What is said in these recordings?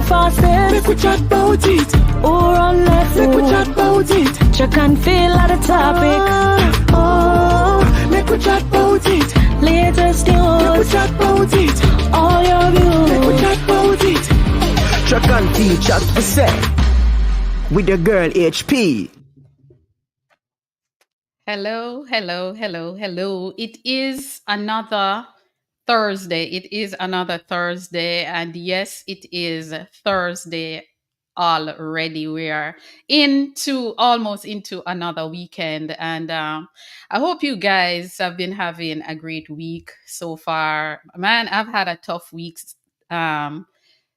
fastest? Make we chat about it. Who run left? Make we chat about it. Track and field are the topic. Make we chat about it. Latest Make we news, chat about it. all your Make we views. chat about it. Track and field chat for set with the girl HP. Hello, hello, hello, hello. It is another Thursday. It is another Thursday. And yes, it is Thursday already. We are almost into another weekend. And I hope you guys have been having a great week so far. Man, I've had a tough week. Um,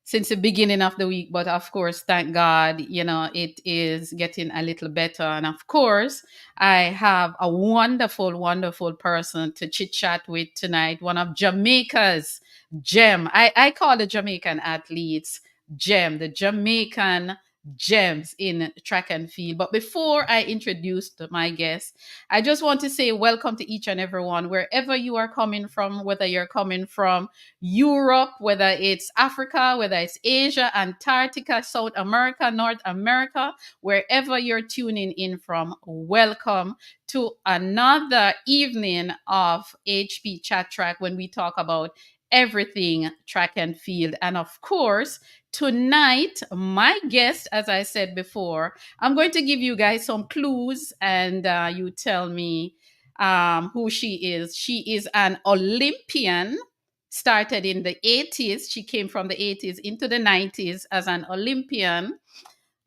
since the beginning of the week, but of course, thank God, it is getting a little better. And of course, I have a wonderful, wonderful person to chit chat with tonight, one of Jamaica's gem. I call the Jamaican athletes gem, the Jamaican gems in track and field. But before I introduce my guest, I just want to say welcome to each and everyone, wherever you are coming from, whether you're coming from Europe, whether it's Africa, whether it's Asia, Antarctica, South America, North America, wherever you're tuning in from, welcome to another evening of HP Chat Track when we talk about everything track and field. And of course, tonight, my guest, as I said before, I'm going to give you guys some clues and you tell me who she is. She is an Olympian, started in the 80s. She came from the 80s into the 90s as an Olympian.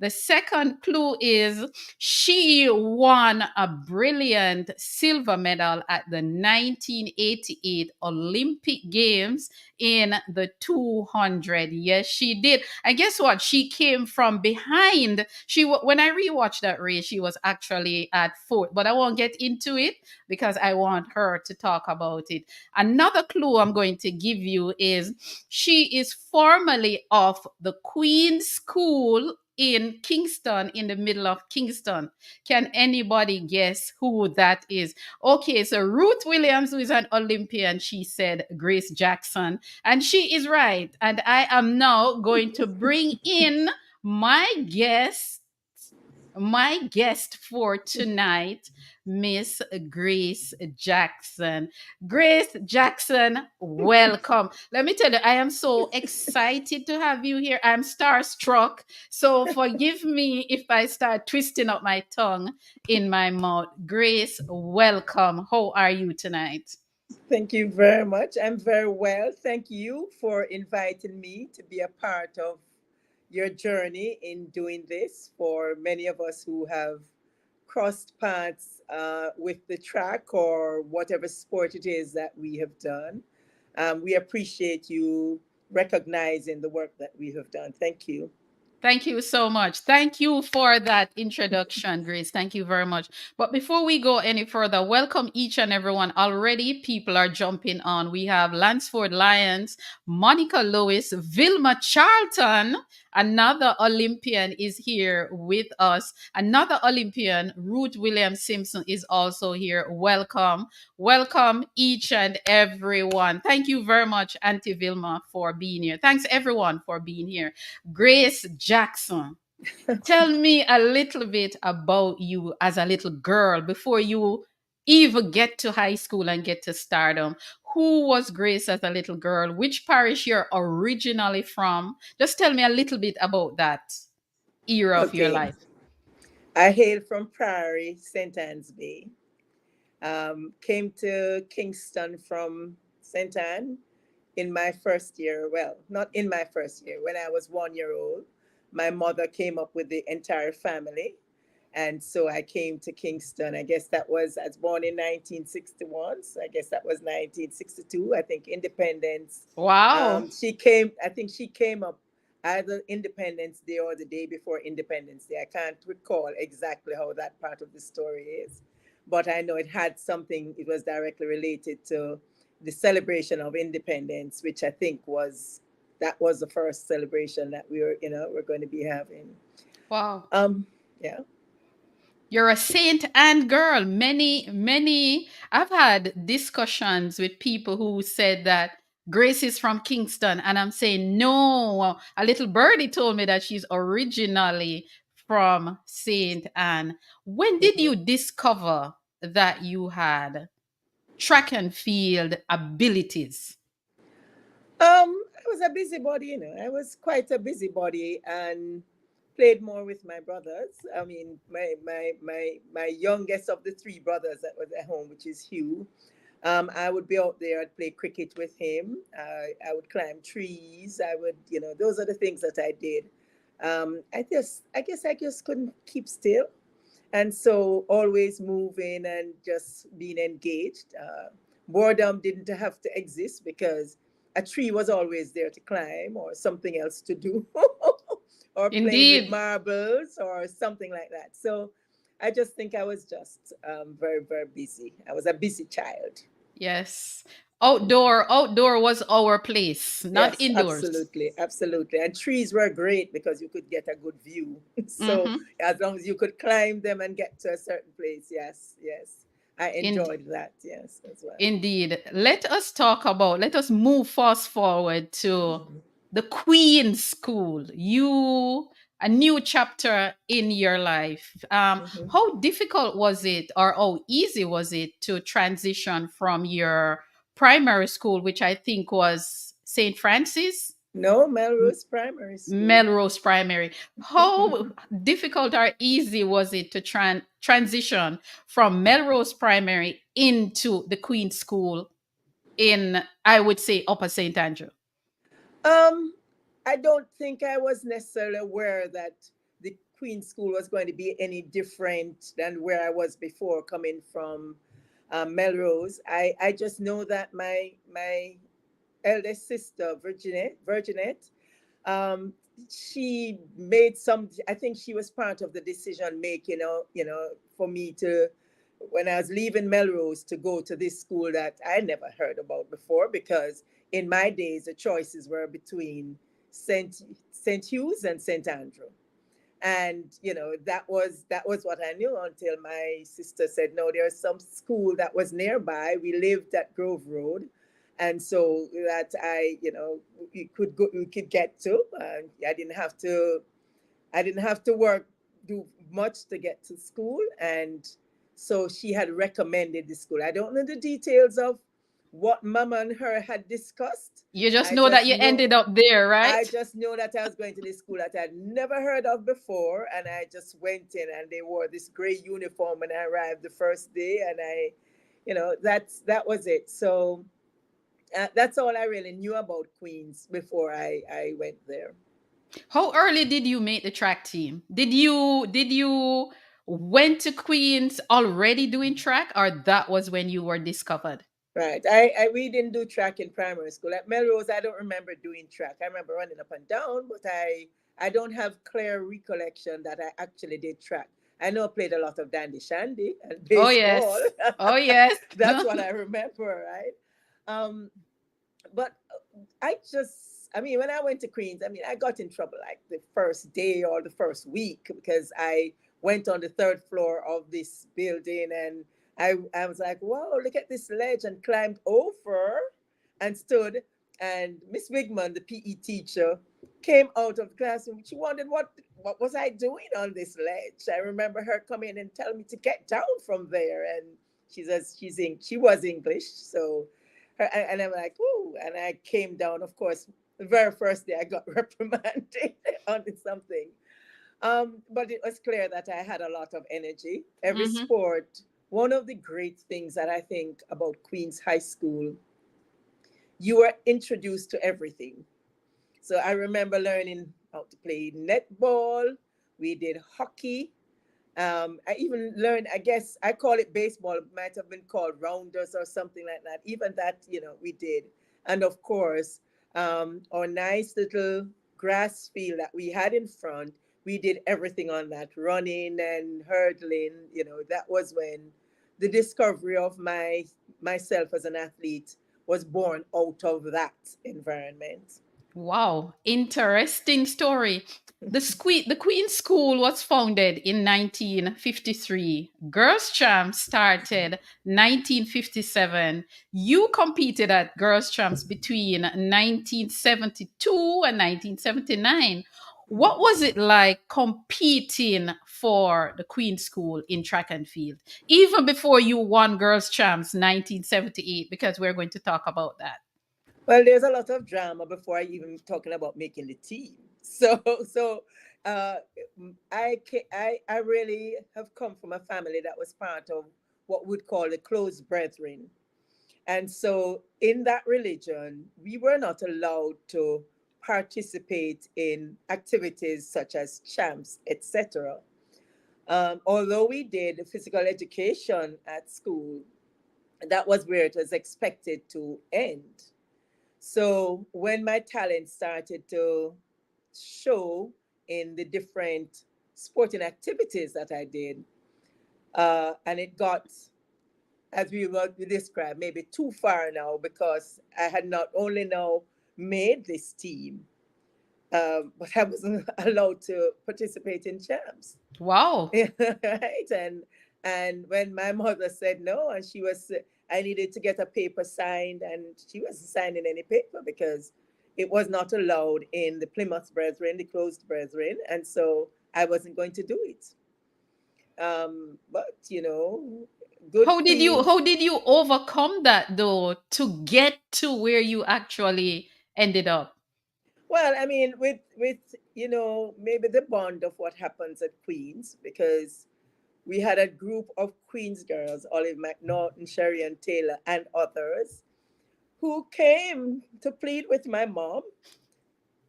The second clue is she won a brilliant silver medal at the 1988 Olympic Games in the 200. Yes, she did. And guess what? She came from behind. When I rewatched that race, she was actually at fourth, but I won't get into it because I want her to talk about it. Another clue I'm going to give you is she is formerly of the Queen's School in Kingston, in the middle of Kingston. Can anybody guess who that is? Okay, so Ruth Williams, who is an Olympian, she said Grace Jackson, and she is right. And I am now going to bring in my guest for tonight, Miss Grace Jackson. Grace Jackson, welcome. Let me tell you, I am so excited to have you here. I'm starstruck. So forgive me if I start twisting up my tongue in my mouth. Grace, welcome. How are you tonight? Thank you very much. I'm very well. Thank you for inviting me to be a part of your journey in doing this for many of us who have crossed paths with the track or whatever sport it is that we have done. We appreciate you recognizing the work that we have done. Thank you. Thank you so much. Thank you for that introduction, Grace. Thank you very much. But before we go any further, welcome each and everyone. Already people are jumping on. We have Lansford Lyons, Monica Lewis, Vilma Charlton, another Olympian is here with us. Another Olympian, Ruth Williams Simpson, is also here. Welcome. Welcome each and everyone. Thank you very much, Auntie Vilma, for being here. Thanks everyone for being here. Grace Jackson, tell me a little bit about you as a little girl before you even get to high school and get to stardom. Who was Grace as a little girl? Which parish you're originally from? Just tell me a little bit about that era of your Okay. life. I hail from Prairie, St. Anne's Bay. Came to Kingston from St. Anne in my first year. Well, not in my first year, when I was 1 year old. My mother came up with the entire family. And so I came to Kingston. I was born in 1961. So I guess that was 1962. I think Independence. Wow. I think she came up either Independence Day or the day before Independence Day. I can't recall exactly how that part of the story is, but I know it was directly related to the celebration of independence, which I think that was the first celebration that we're going to be having. Wow. Yeah. You're a Saint Anne girl. Many, I've had discussions with people who said that Grace is from Kingston, and I'm saying no. A little birdie told me that she's originally from St. Anne. When did Mhm. you discover that you had track and field abilities? I was a busybody, I was quite a busybody and played more with my brothers. I mean, my youngest of the three brothers that was at home, which is Hugh. I would be out there. I'd play cricket with him. I would climb trees. I would, those are the things that I did. I guess I just couldn't keep still, and so always moving and just being engaged. Boredom didn't have to exist because a tree was always there to climb or something else to do, or playing with Indeed. marbles or something like that. So I just think I was just very, very busy. I was a busy child. Yes. Outdoor was our place, not Yes, indoors. absolutely, absolutely. And trees were great because you could get a good view. So Mm-hmm. as long as you could climb them and get to a certain place, yes, yes. I enjoyed that, yes, as well. Indeed. Let us move fast forward to the Queen School. A new chapter in your life. Mhm. How difficult was it, or how easy was it to transition from your primary school, which I think was St. Francis? No, Melrose Primary School. Melrose Primary. How difficult or easy was it to transition from Melrose Primary into the Queen School in, I would say, Upper St. Andrew? Um, I don't think I was necessarily aware that the Queen School was going to be any different than where I was before coming from Melrose. I just know that my eldest sister, Virginette, um, she made some. I think she was part of the decision making. For me to, when I was leaving Melrose to go to this school that I never heard about before, because in my days the choices were between Saint Hugh's and Saint Andrew, and that was what I knew until my sister said, no, there's some school that was nearby. We lived at Grove Road, and so that we could get to. I didn't have to work, do much to get to school, and so she had recommended the school. I don't know the details of what Mama and her had discussed. You just I know that just you know ended up there, I right? just know that I was going to this school that I'd never heard of before, and I just went in, and they wore this gray uniform, and I arrived the first day, and that was it. So that's all I really knew about Queens before I went there. How early did you make the track team? Did you went to Queens already doing track, or that was when you were discovered? Right. We didn't do track in primary school. At Melrose, I don't remember doing track. I remember running up and down, but I don't have clear recollection that I actually did track. I know I played a lot of dandy shandy and Oh baseball. yes. Oh yes. That's what I remember, right? Um, but I mean, when I went to Queens, I mean, I got in trouble like the first day or the first week because I went on the third floor of this building, and I was like, whoa, look at this ledge, and climbed over and stood. And Miss Wigman, the PE teacher, came out of the classroom. She wondered what was I doing on this ledge. I remember her coming and telling me to get down from there. And she says she was English, so and I'm like, ooh, and I came down. Of course, the very first day I got reprimanded on something. But it was clear that I had a lot of energy. Every Hmm. sport. One of the great things that I think about Queens High School, you were introduced to everything. So I remember learning how to play netball. We did hockey. I even learned, I guess I call it baseball, it might have been called rounders or something like that. Even that, we did. And of course, our nice little grass field that we had in front, we did everything on that, running and hurdling. That was when the discovery of myself as an athlete was born out of that environment. Wow, interesting story. The Queen's School was founded in 1953. Girls Champs started 1957. You competed at Girls Champs between 1972 and 1979. What was it like competing for the Queen's School in track and field, even before you won Girls Champs 1978? Because we're going to talk about that. Well, there's a lot of drama before I even talking about making the team. So I really have come from a family that was part of what we'd call the close brethren. And so in that religion, we were not allowed to participate in activities such as champs, etc. Although we did physical education at school, that was where it was expected to end. So when my talent started to show in the different sporting activities that I did, and it got, as we will describe, maybe too far now because I had not only now made this team, but I wasn't allowed to participate in champs. Wow. Right? And when my mother said no, and I needed to get a paper signed, and she wasn't signing any paper because it was not allowed in the Plymouth Brethren, the closed brethren, and so I wasn't going to do it. But good queens. How did you overcome that though to get to where you actually ended up? Well, I mean, with maybe the bond of what happens at Queens, because we had a group of Queens girls, Olive McNaughton, Sherry and Taylor, and others, who came to plead with my mom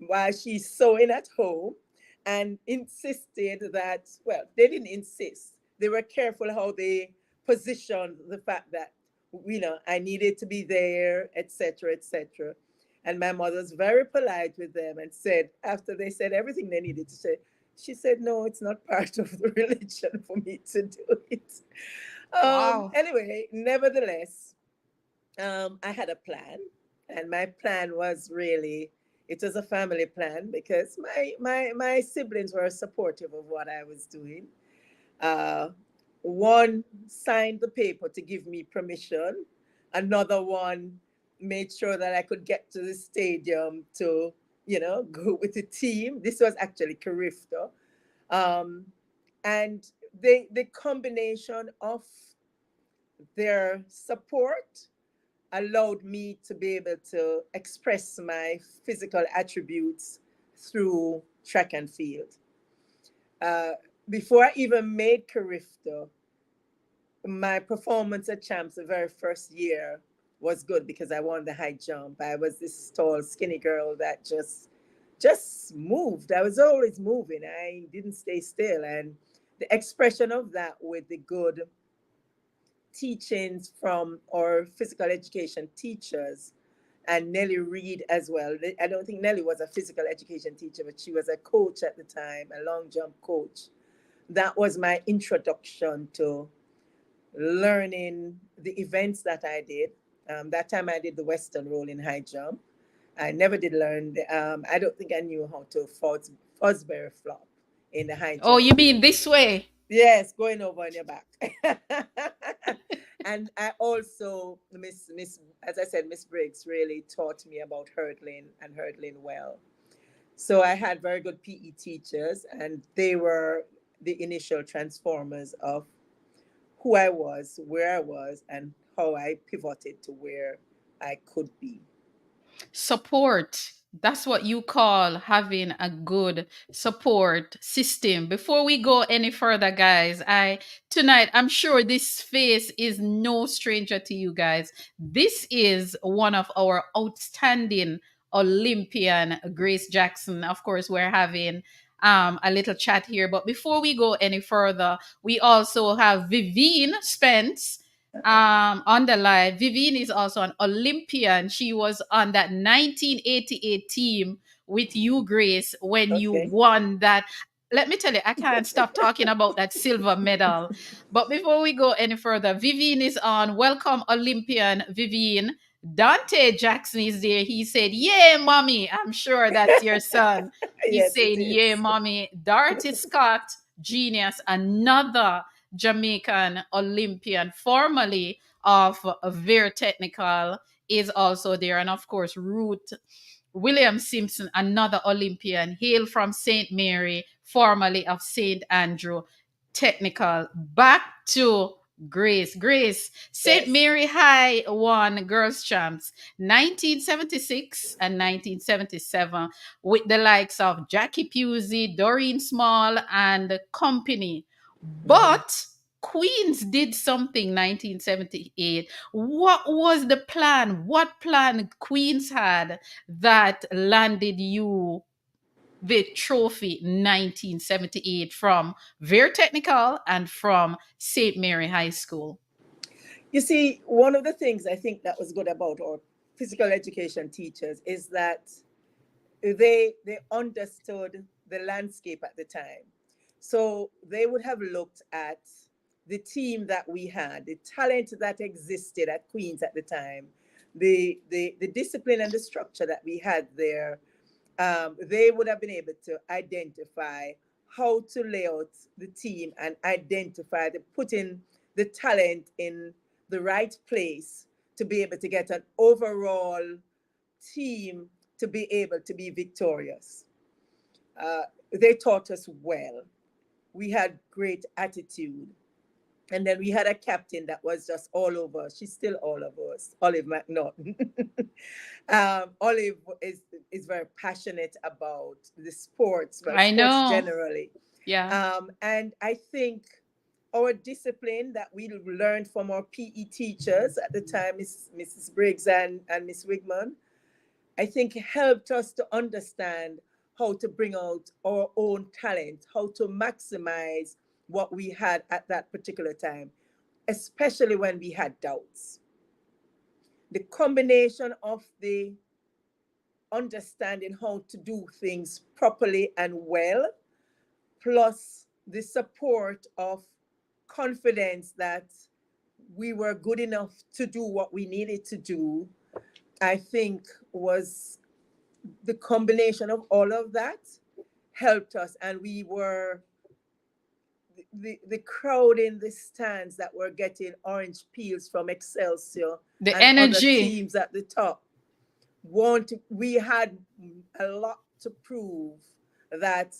while she's sewing at home and insisted that, well, they didn't insist. They were careful how they positioned the fact that, I needed to be there, etc., etc. And my mother was very polite with them and said, after they said everything they needed to say, she said, no, it's not part of the religion for me to do it. Wow. Anyway, nevertheless, I had a plan, and my plan was really, it was a family plan because my siblings were supportive of what I was doing. Uh, One signed the paper to give me permission. Another one made sure that I could get to the stadium to, go with the team. This was actually Carifta. Um, and the combination of their support allowed me to be able to express my physical attributes through track and field. Uh, Before I even made Carifta, my performance at Champs the very first year was good because I won the high jump. I was this tall, skinny girl that just moved. I was always moving. I didn't stay still. And the expression of that with the good teachings from our physical education teachers and Nellie Reed as well. I don't think Nellie was a physical education teacher, but she was a coach at the time, a long jump coach. That was my introduction to learning the events that I did. That time I did the Western roll in high jump. I never did learn. I don't think I knew how to Fosbury flop in the high jump. Oh, you mean this way? Yes, going over on your back. And I also, as I said, Miss Briggs really taught me about hurdling and hurdling well. So I had very good PE teachers, and they were the initial transformers of who I was, where I was, and how I pivoted to where I could be. Support. That's what you call having a good support system. Before we go any further, guys, tonight I'm sure this face is no stranger to you guys. This is one of our outstanding Olympian, Grace Jackson. Of course, we're having a little chat here. But before we go any further, we also have Vivienne Spence on the line. Vivienne is also an Olympian. She was on that 1988 team with you, Grace, when you Okay. won that. Let me tell you, I can't stop talking about that silver medal. But before we go any further, Vivienne is on. Welcome, Olympian Vivienne. Dante Jackson is there. He said, "Yeah, mommy." I'm sure that's your son. He's Yes, it saying, "Yeah, is. mommy." Dorothy Scott, genius, another Jamaican Olympian, formerly of Veer Technical, is also there. And of course, Ruth William Simpson, another Olympian, hail from St. Mary, formerly of St. Andrew Technical. Back to Grace. Grace, St. Yes. Mary High won girls' champs 1976 and 1977 with the likes of Jackie Pusey, Doreen Small, and company. Mhm. But Queens did something 1978. What was the plan? What plan Queens had that landed you the trophy 1978 from Veer Technical and from St. Mary High School? You see, one of the things I think that was good about our physical education teachers is that they understood the landscape at the time. So they would have looked at the team that we had, the talent that existed at Queens at the time, the discipline and the structure that we had there. They would have been able to identify how to lay out the team and identify the putting the talent in the right place to be able to get an overall team to be able to be victorious. Uh, they taught us well. We had great attitude. And then we had a captain that was just all over. She's still all over us, Olive McNaughton. Olive is very passionate about the sports, well, I sports know. generally. Yeah. And I think our discipline that we learned from our PE teachers at the time, Mrs. Briggs and Miss Wigman, I think helped us to understand how to bring out our own talent, how to maximize what we had at that particular time, especially when we had doubts. The combination of the understanding how to do things properly and well, plus the support of confidence that we were good enough to do what we needed to do, I think was the combination of all of that helped us. And we were the crowd in the stands that were getting orange peels from Excelsior The and other energy. teams at the top. We had a lot to prove that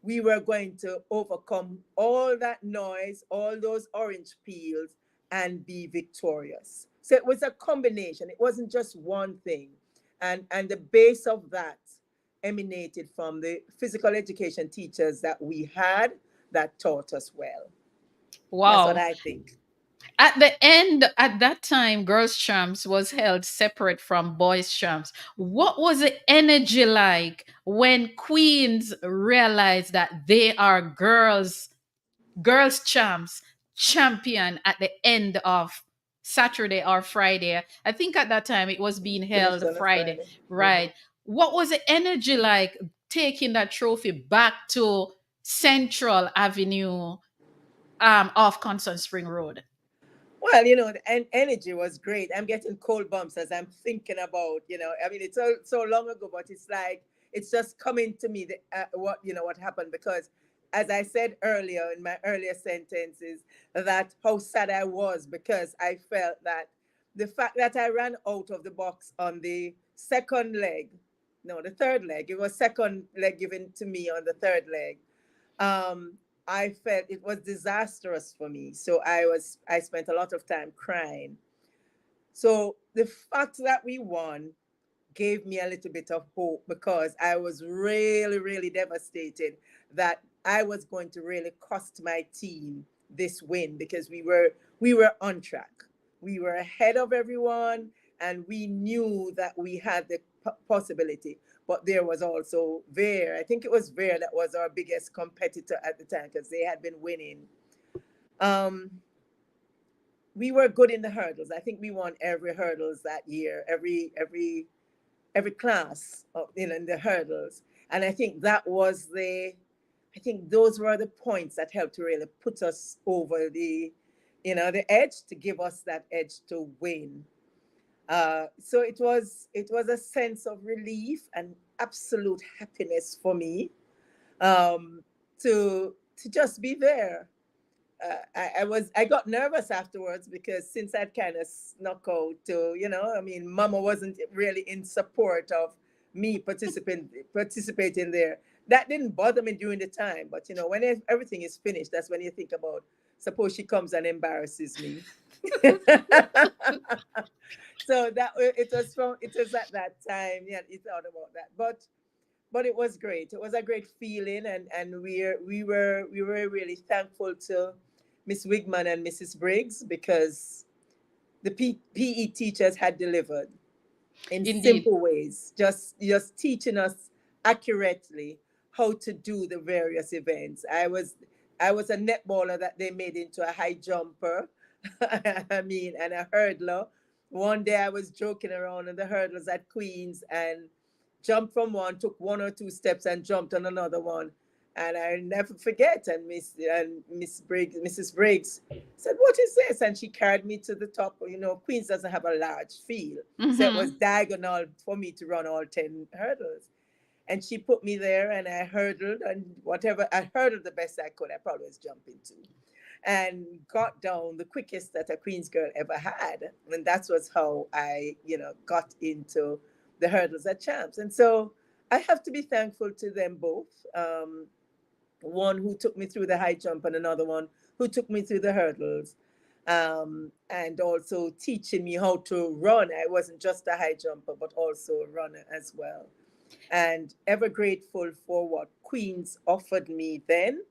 we were going to overcome all that noise, all those orange peels, and be victorious. So it was a combination. It wasn't just one thing. And the base of that emanated from the physical education teachers that we had that taught us well. That's what Wow. I think. At the end, at that time, girls' champs was held separate from boys' champs. What was the energy like when Queens realized that they are girls champs champion at the end of Saturday or Friday? I think at that time it was being Finished held on a Friday, Friday. Mhm. right? What was the energy like taking that trophy back to Central Avenue off Constant Spring Road? Well, the energy was great. I'm getting cold bumps as I'm thinking about, I mean, it's so long ago, but it's like it's just coming to me what happened because, as I said earlier in my earlier sentences, that how sad I was because I felt that the fact that I ran out of the box on the second leg, no, the third leg, it was second leg given to me on the third leg. um, I felt it was disastrous for me. So I spent a lot of time crying. So the fact that we won gave me a little bit of hope because I was really, really devastated that I was going to really cost my team this win because we were on track. We were ahead of everyone and we knew that we had the possibility. But there was also Veer. I think it was Veer that was our biggest competitor at the time because they had been winning. Um, we were good in the hurdles. I think we won every hurdles that year, every class in the hurdles. And I think I think those were the points that helped to really put us over the edge to give us that edge to win. So it was a sense of relief and absolute happiness for me, um, to just be there. I got nervous afterwards because since I'd kind of snuck out to, I mean, Mama wasn't really in support of me participating there. That didn't bother me during the time, but when everything is finished, that's when you think about, suppose she comes and embarrasses me. So it was at that time, yeah, you thought about that, but it was great. It was a great feeling, and we were really thankful to Miss Wigman and Mrs. Briggs, because the PE teachers had delivered in Indeed. simple ways, just teaching us accurately how to do the various events. I was a netballer that they made into a high jumper. I mean, and a hurdler. One day I was joking around in the hurdles at Queens and jumped from one, took one or two steps and jumped on another one. And I never forget. And Mrs. Briggs said, "What is this?" And she carried me to the top. Queens doesn't have a large field. So it was Hmm. diagonal for me to run all 10 hurdles. And she put me there and I hurdled, and whatever I hurdled the best I could. I probably was jumping too. And got down the quickest that a Queens girl ever had. And that was how I, got into the hurdles at Champs. And so I have to be thankful to them both. One who took me through the high jump and another one who took me through the hurdles. And also teaching me how to run. I wasn't just a high jumper, but also a runner as well. And ever grateful for what Queens offered me then,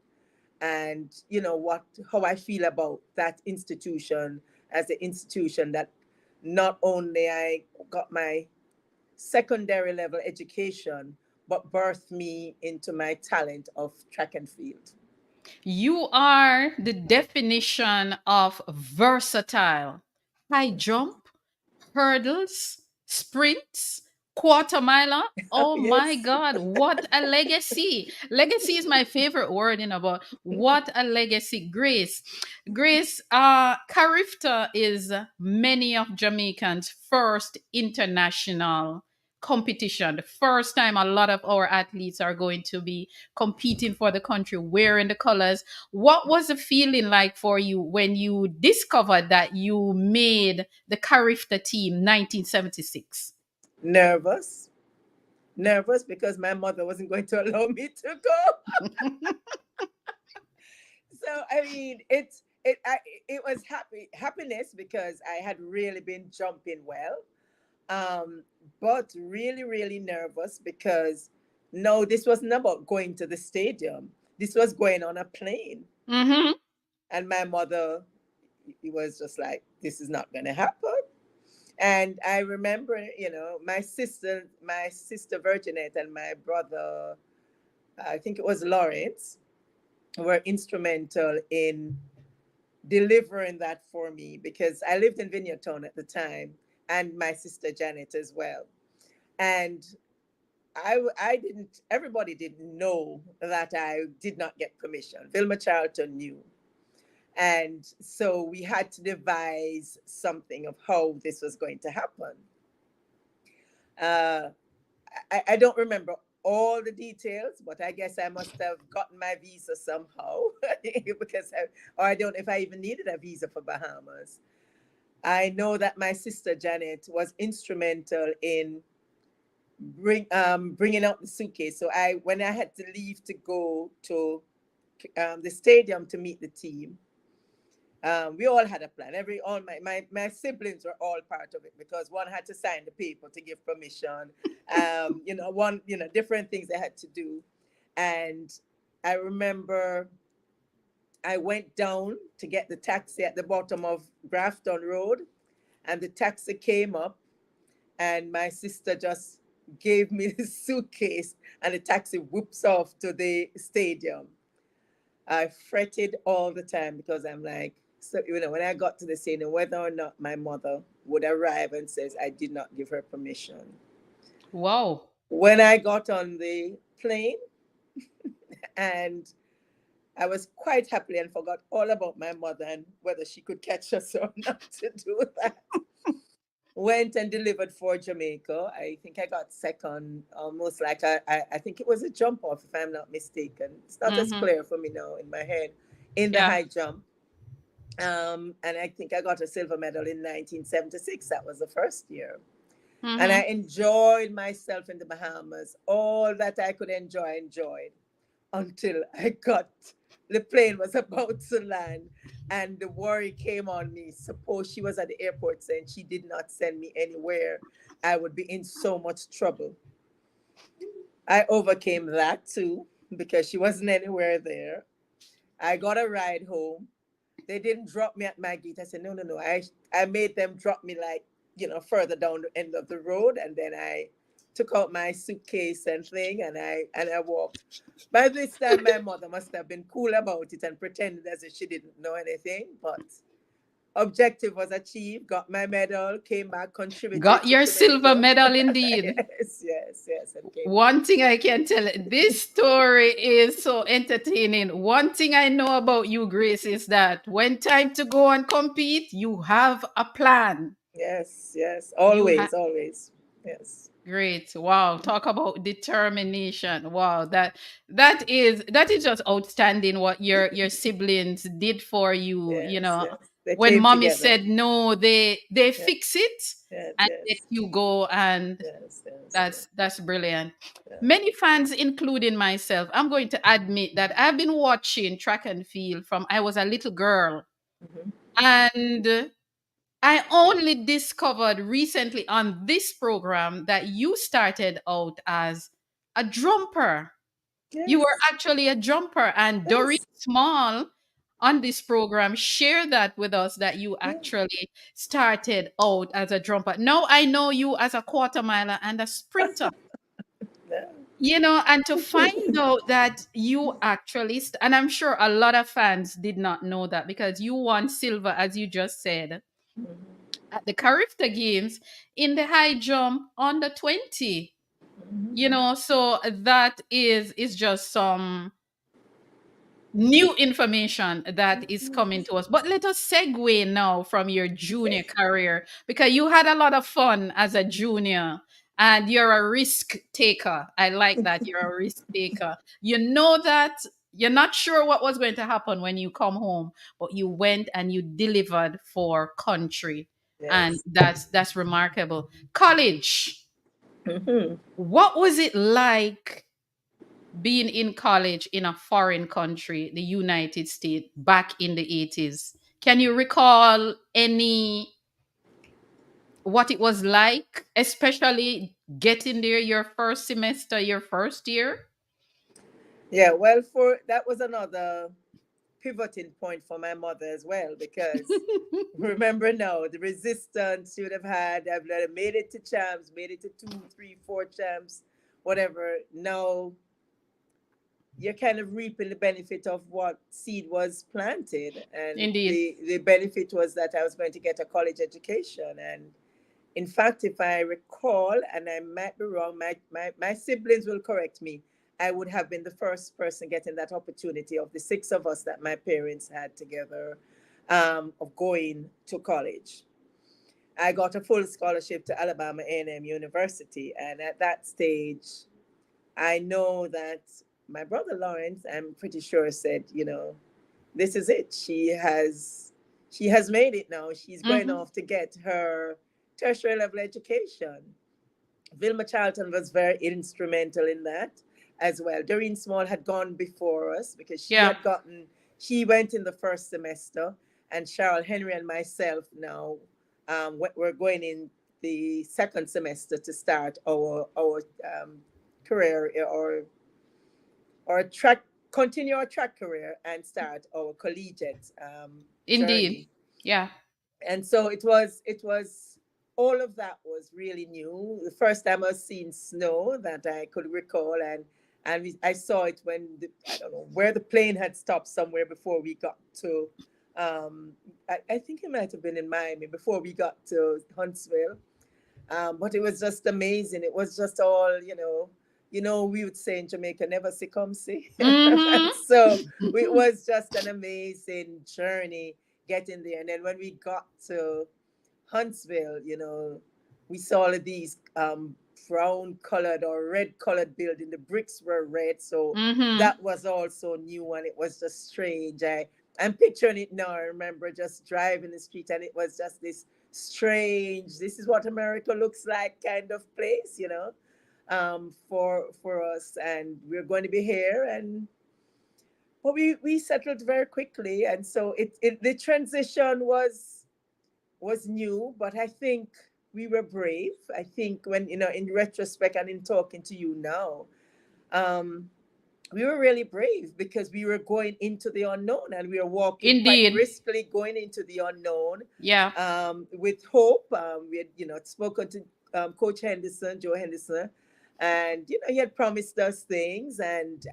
and how I feel about that institution, as an institution that not only I got my secondary level education, but birthed me into my talent of track and field. You are the definition of versatile. High jump, hurdles, sprints, quarter miler. Oh my Yes. God, what a legacy! Legacy is my favorite word in about what a legacy. Grace. Grace, Carifta is many of Jamaicans' first international competition. The first time a lot of our athletes are going to be competing for the country, wearing the colors. What was the feeling like for you when you discovered that you made the Carifta team 1976? Nervous. Nervous because my mother wasn't going to allow me to go. So I mean, it was happiness because I had really been jumping well, um, but really really nervous because no, this wasn't about going to the stadium. This was going on a plane, Mm-hmm. and my mother, it was just like, this is not going to happen. And I remember, my sister Virginette and my brother, I think it was Lawrence, were instrumental in delivering that for me because I lived in Vineyard Town at the time, and my sister Janet as well. And I didn't, everybody didn't know that I did not get permission. Vilma Charlton knew. And so we had to devise something of how this was going to happen. Uh, I don't remember all the details, but I guess I must have gotten my visa somehow because or I don't know if I even needed a visa for Bahamas. I know that my sister Janet was instrumental in bringing out the suitcase. So when I had to leave to go to the stadium to meet the team, we all had a plan. All my siblings were all part of it because one had to sign the paper to give permission. Different things they had to do. And I remember I went down to get the taxi at the bottom of Grafton Road, and the taxi came up, and my sister just gave me the suitcase, and the taxi whoops off to the stadium. I fretted all the time because I'm like, so when I got to the scene, whether or not my mother would arrive and says I did not give her permission. Wow. When I got on the plane, and I was quite happy and forgot all about my mother and whether she could catch us or not to do that. went and delivered for Jamaica. I think I got second, almost like I think it was a jump off, if I'm not mistaken. It's not as Mm-hmm. clear for me now in my head, in the Yeah. high jump. And I think I got a silver medal in 1976. That was the first year. And I Mm-hmm. enjoyed myself in the Bahamas. All that I could enjoy, I enjoyed until the plane was about to land and the worry came on me. Suppose she was at the airport saying she did not send me anywhere, I would be in so much trouble. I overcame that too because she wasn't anywhere there. I got a ride home. They didn't drop me at my gate. I said, no, no, no. I made them drop me like, further down the end of the road. And then I took out my suitcase and thing and I walked. By this time, my mother must have been cool about it and pretended as if she didn't know anything. But objective was achieved, got my medal, came back, contributed Got to your silver Jamaica. medal indeed. Yes, yes, yes. And came back. One thing I can tell, this story is so entertaining. One thing I know about you, Grace, is that when time to go and compete, you have a plan. Yes, yes. You have Always, always. Yes. great. Wow. Talk about determination. Wow. That is just outstanding what your siblings did for you, Yes, yes. They When came mommy together. said no, they Yes, fix it yes, and let yes, you go, and yes, yes, yes. that's brilliant. Yeah. Many fans, including myself, I'm going to admit that I've been watching track and field from I was a little girl. Mhm. And I only discovered recently on this program that you started out as a jumper. You were Yes, actually a jumper. And Doreen yes, Small on this program shared that with us, that you yeah, actually started out as a jumper. Now I know you as a quarter miler and a sprinter. yeah. And to find out that you actually, and I'm sure a lot of fans did not know that, because you won silver, as you just said, Mhm, at the Carifta Games in the high jump under 20. mhm. So that is just some new information that is coming to us. But let us segue now from your junior career, because you had a lot of fun as a junior and you're a risk taker. I like that. You're a risk taker. You know that you're not sure what was going to happen when you come home, but you went and you delivered for country. And Yes. that's remarkable. College. Mhm. What was it like being in college in a foreign country, the United States, back in the 80s? Can you recall any what it was like, especially getting there your first semester, your first year? Yeah, well, for that was another pivoting point for my mother as well, because remember now the resistance she would have had. I've made it to champs, made it to two, three, four champs, whatever. Now you're kind of reaping the benefit of what seed was planted, and Indeed. the benefit was that I was going to get a college education. And in fact, if I recall, and I might be wrong, my siblings will correct me, I would have been the first person getting that opportunity of the six of us that my parents had together, of going to college. I got a full scholarship to Alabama A&M University, and at that stage, I know that my brother Lawrence, I'm pretty sure, said, this is it. She has made it now. She's going Hmm. off to get her tertiary level education. Vilma Charlton was very instrumental in that as well. Doreen Small had gone before us because Yeah. she went in the first semester, and Cheryl Henry and myself now, we're going in the second semester to start our career, or track continue our track career and start our collegiate Indeed. journey. Yeah. And so it was all of that was really new. The first time I was seeing snow that I could recall, and I saw it when I don't know where the plane had stopped somewhere before we got to. I think it might have been in Miami before we got to Huntsville. But it was just amazing. It was just all, we would say in Jamaica, never see come see. Hmm. And so it was just an amazing journey getting there. And then when we got to Huntsville, we saw all of these brown colored or red colored building. The bricks were red, so Mm-hmm. that was also new, and it was just strange. I'm picturing it now. I remember just driving the street, and it was just this strange. This is what America looks like, kind of place, for us, and we're going to be here. And but we settled very quickly, and so it the transition was new, but I think we were brave. I think when, in retrospect and in talking to you now, um, we were really brave because we were going into the unknown, and we were walking quite Indeed. briskly going into the unknown, Yeah. with hope. We had, spoken to Coach Henderson, Joe Henderson, and he had promised us things, and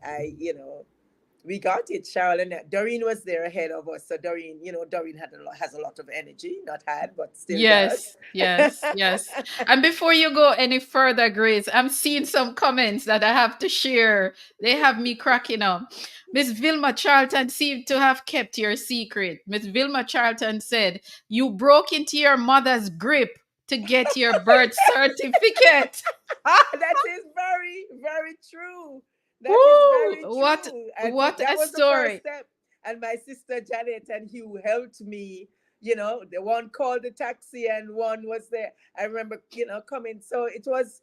we got it. Cheryl and Doreen was there ahead of us. So Doreen, Doreen has a lot of energy, not had, but still does. Yes, yes, yes. And before you go any further, Grace, I'm seeing some comments that I have to share. They have me cracking up. Miss Vilma Charlton seemed to have kept your secret. Miss Vilma Charlton said, "You broke into your mother's grip to get your birth certificate." That is very, very true. That is Woo! very What true. And what that a was the first story. step. And my sister Janet and Hugh helped me. The one called the taxi and one was there. I remember, coming. So it was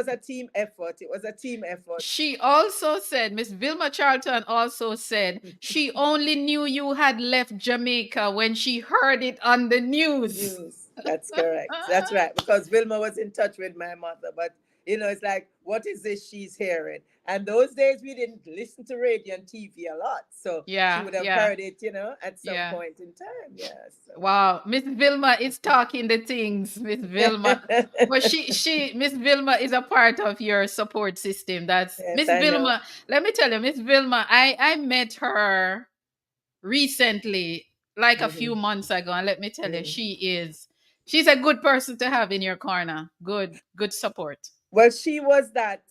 a team effort. It was a team effort. She also said, Miss Vilma Charlton also said, she only knew you had left Jamaica when she heard it on the news. News. That's correct. That's right. Because Vilma was in touch with my mother, but it's like, what is this she's hearing? And those days we didn't listen to radio and TV a lot, so she Yeah, would have yeah, heard it, at some yeah. point in time. Yeah. So. Wow, Miss Vilma is talking the things, Miss Vilma. But Miss Vilma is a part of your support system. That's Yes, Miss I know. Vilma. Let me tell you, Miss Vilma, I met her recently, like a few Mhm. months ago, and let me tell you, Mhm. she's a good person to have in your corner. Good support. Well, she was that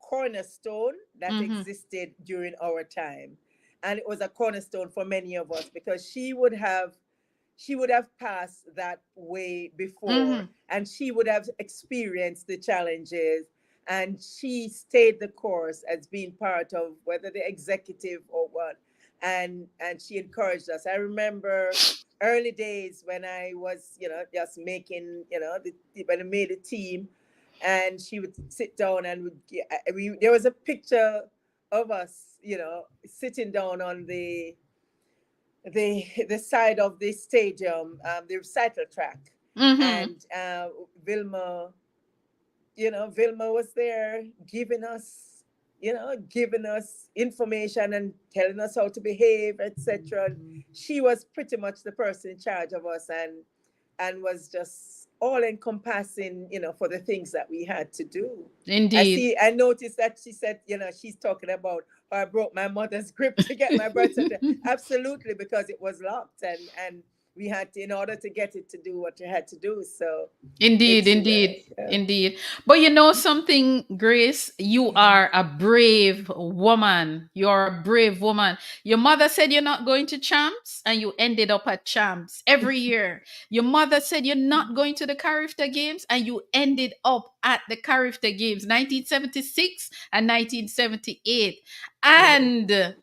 cornerstone that Mm-hmm. existed during our time, and it was a cornerstone for many of us because she would have passed that way before, Mm-hmm. and she would have experienced the challenges, and she stayed the course as being part of whether the executive or what, and she encouraged us. I remember early days when I was, just making, when I made a team, and she would sit down and there was a picture of us, sitting down on the side of the stadium, the recital track, Mm-hmm. and Vilma, Vilma was there giving us information and telling us how to behave, etc. She was pretty much the person in charge of us, and was just all encompassing, for the things that we had to do. Indeed. I noticed that she said, she's talking about how I broke my mother's grip to get my birth certificate. Absolutely, because it was locked, and we had to, in order to get it, to do what you had to do. So Indeed, it's indeed, yeah. indeed. But you know something, Grace? You are a brave woman. You're a brave woman. Your mother said you're not going to champs, and you ended up at champs every year. Your mother said you're not going to the Carifta Games, and you ended up at the Carifta Games, 1976 and 1978. And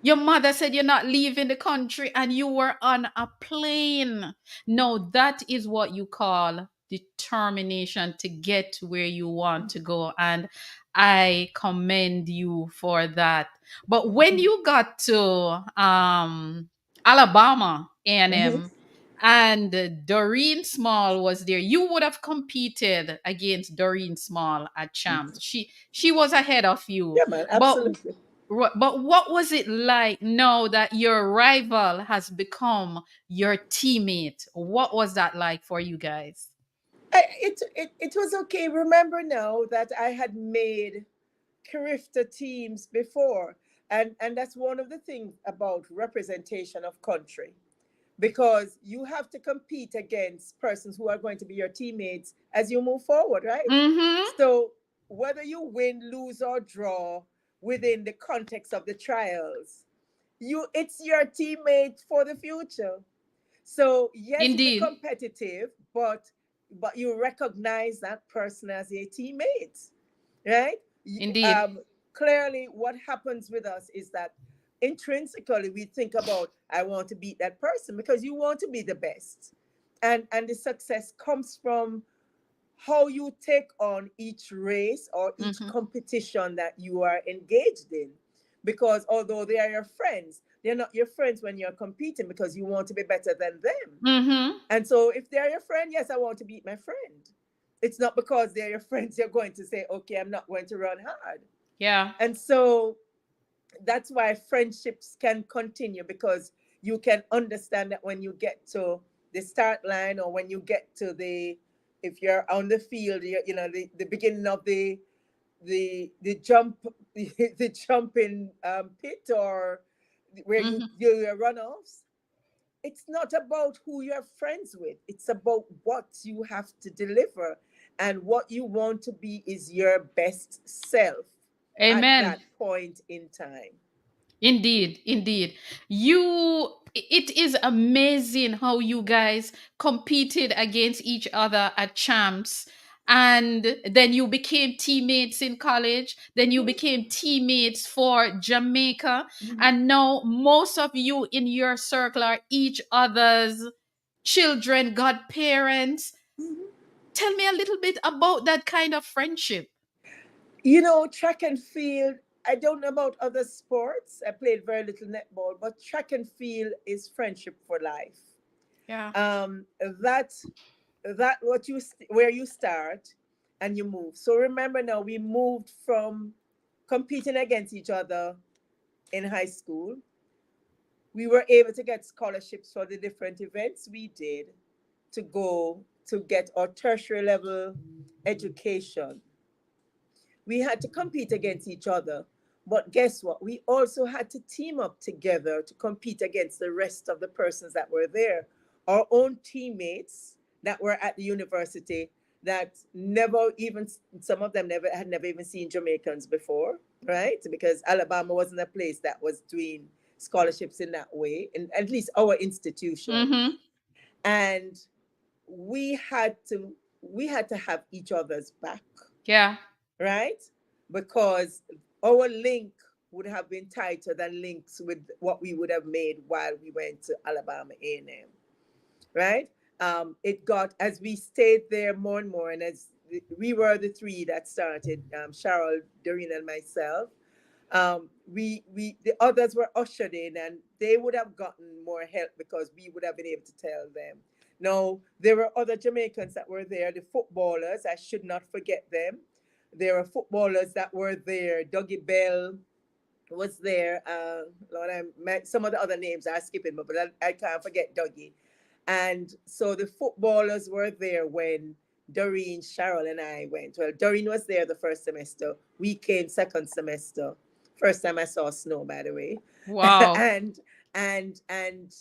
your mother said you're not leaving the country, and you were on a plane. No, that is what you call determination to get to where you want to go. And I commend you for that. But when you got to Alabama Mhm. A&M, and Doreen Small was there, you would have competed against Doreen Small at champs. She was ahead of you. Yeah, man, But absolutely. but what was it like now that your rival has become your teammate? What was that like for you guys? It was okay. Remember now that I had made Carifta teams before, and that's one of the things about representation of country, because you have to compete against persons who are going to be your teammates as you move forward, right? Mm-hmm. So whether you win, lose, or draw within the context of the trials, it's your teammate for the future. So yes, it's a Indeed. competitive, but but you recognize that person as a teammate, right? Indeed. Clearly, what happens with us is that intrinsically we think about, I want to beat that person because you want to be the best. And the success comes from how you take on each race or each Mm-hmm. competition that you are engaged in. Because although they are your friends, they're not your friends when you're competing because you want to be better than them. Mm-hmm. And so if they're your friend, yes, I want to beat my friend. It's not because they're your friends you're going to say, okay, I'm not going to run hard. Yeah. And so that's why friendships can continue, because you can understand that when you get to the start line, or when you get to the, if you're on the field, the beginning of the jump, the jumping pit, or where you Mm-hmm. do your runoffs. It's not about who you're friends with. It's about what you have to deliver. And what you want to be is your best self at Amen. that point in time. Indeed, indeed. It is amazing how you guys competed against each other at champs. And then you became teammates in college. Then you Mhm, became teammates for Jamaica. mhm, And now most of you in your circle are each other's children, godparents. mhm. Tell me a little bit about that kind of friendship. Track and field, I don't know about other sports. I played very little netball, but track and field is friendship for life. Yeah. Um, that that where you start and you move. So remember now, we moved from competing against each other in high school. We were able to get scholarships for the different events we did to go to get our tertiary level education. We had to compete against each other. But guess what? We also had to team up together to compete against the rest of the persons that were there. Our own teammates that were at the university, that never even, some of them never even seen Jamaicans before, right? Because Alabama wasn't a place that was doing scholarships in that way, and at least our institution. Mm-hmm. And we had to we had to have each other's back, Yeah. right? Because our link would have been tighter than links with what we would have made while we went to Alabama A&M, right? It got, as we stayed there more and more, and as we were the three that started, Cheryl, Doreen, and myself. We the others were ushered in, and they would have gotten more help because we would have been able to tell them. No, there were other Jamaicans that were there, the footballers. I should not forget them. There were footballers that were there. Dougie Bell was there. Lord, some of the other names are skipping, but I can't forget Dougie. And so the footballers were there when Doreen, Cheryl, and I went. Well, Doreen was there the first semester. We came second semester. First time I saw snow, by the way. Wow. and and and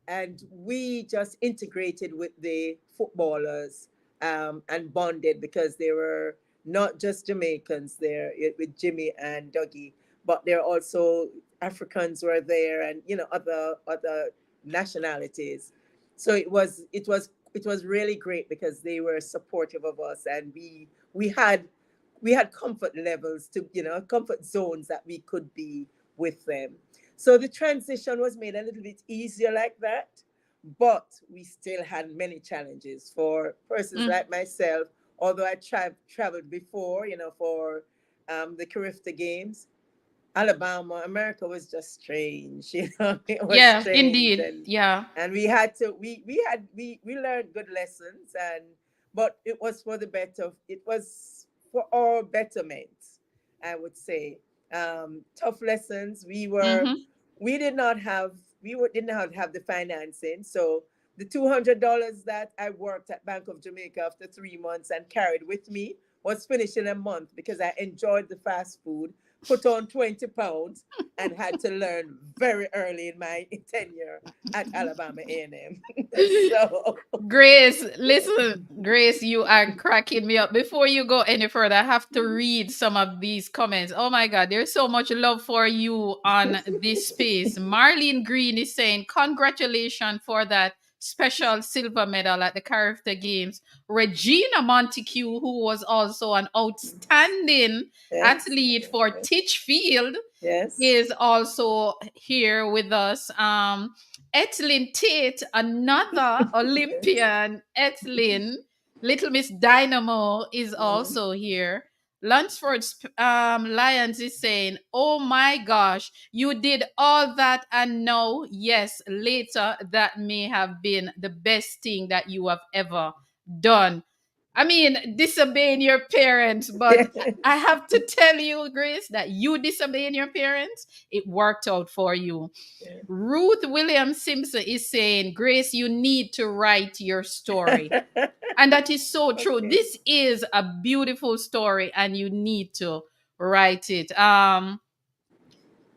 and we just integrated with the footballers, and bonded, because they were not just Jamaicans there, with Jimmy and Dougie, but there are also Africans were there, and other nationalities. So it was really great because they were supportive of us, and we had comfort levels, to comfort zones that we could be with them. So the transition was made a little bit easier like that, but we still had many challenges for persons Mm. like myself. Although I traveled before, for the Carifta Games, Alabama, America was just strange. It was Yeah, strange, indeed. and Yeah. we had to we learned good lessons, but it was for the better. It was for our betterment, I would say. Tough lessons. Mm-hmm. We did not have didn't have the financing, so the $200 that I worked at Bank of Jamaica after 3 months and carried with me was finished in a month, because I enjoyed the fast food, put on 20 pounds, and had to learn very early in my tenure at Alabama A&M. So, Grace, listen, Grace, you are cracking me up. Before you go any further, I have to read some of these comments. Oh my God, there's so much love for you on this space. Marlene Green is saying, congratulations for that special silver medal at the Character Games. Regina Montague, who was also an outstanding Yes. athlete for Titchfield, Yes. is also here with us. Etlin Tate, another Olympian. Etlin, Little Miss Dynamo, is also here. Lunsford Lyons is saying, "Oh my gosh, you did all that, and now, yes, later that may have been the best thing that you have ever done." I mean, disobeying your parents, but I have to tell you, Grace, that you disobeying your parents, it worked out for you. Ruth Williams Simpson is saying, "Grace, you need to write your story." And that is so true. Okay. This is a beautiful story, and you need to write it.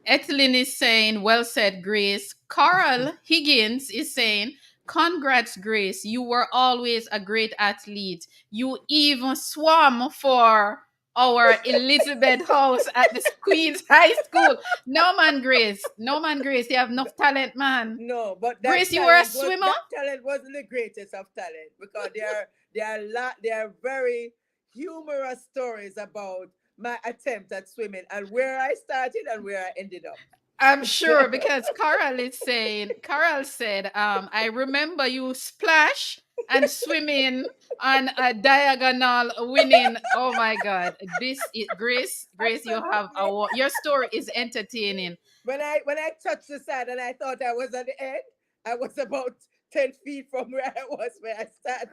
Ethelyn is saying, "Well said, Grace." Carl Higgins is saying, "Congrats, Grace. You were always a great athlete. You even swam for our Elizabeth House at the Queen's High School." No, man, Grace. No, man, Grace. You have enough talent, man. No, but Grace, you were a swimmer? that talent wasn't the greatest of talent, because there are very humorous stories about my attempt at swimming and where I started and where I ended up. I'm sure, because Carol said, "I remember you splash and swimming on a diagonal winning." Oh my God. Grace, you have your story is entertaining. When I touched the side and I thought I was at the end, I was about 10 feet from where I was when I started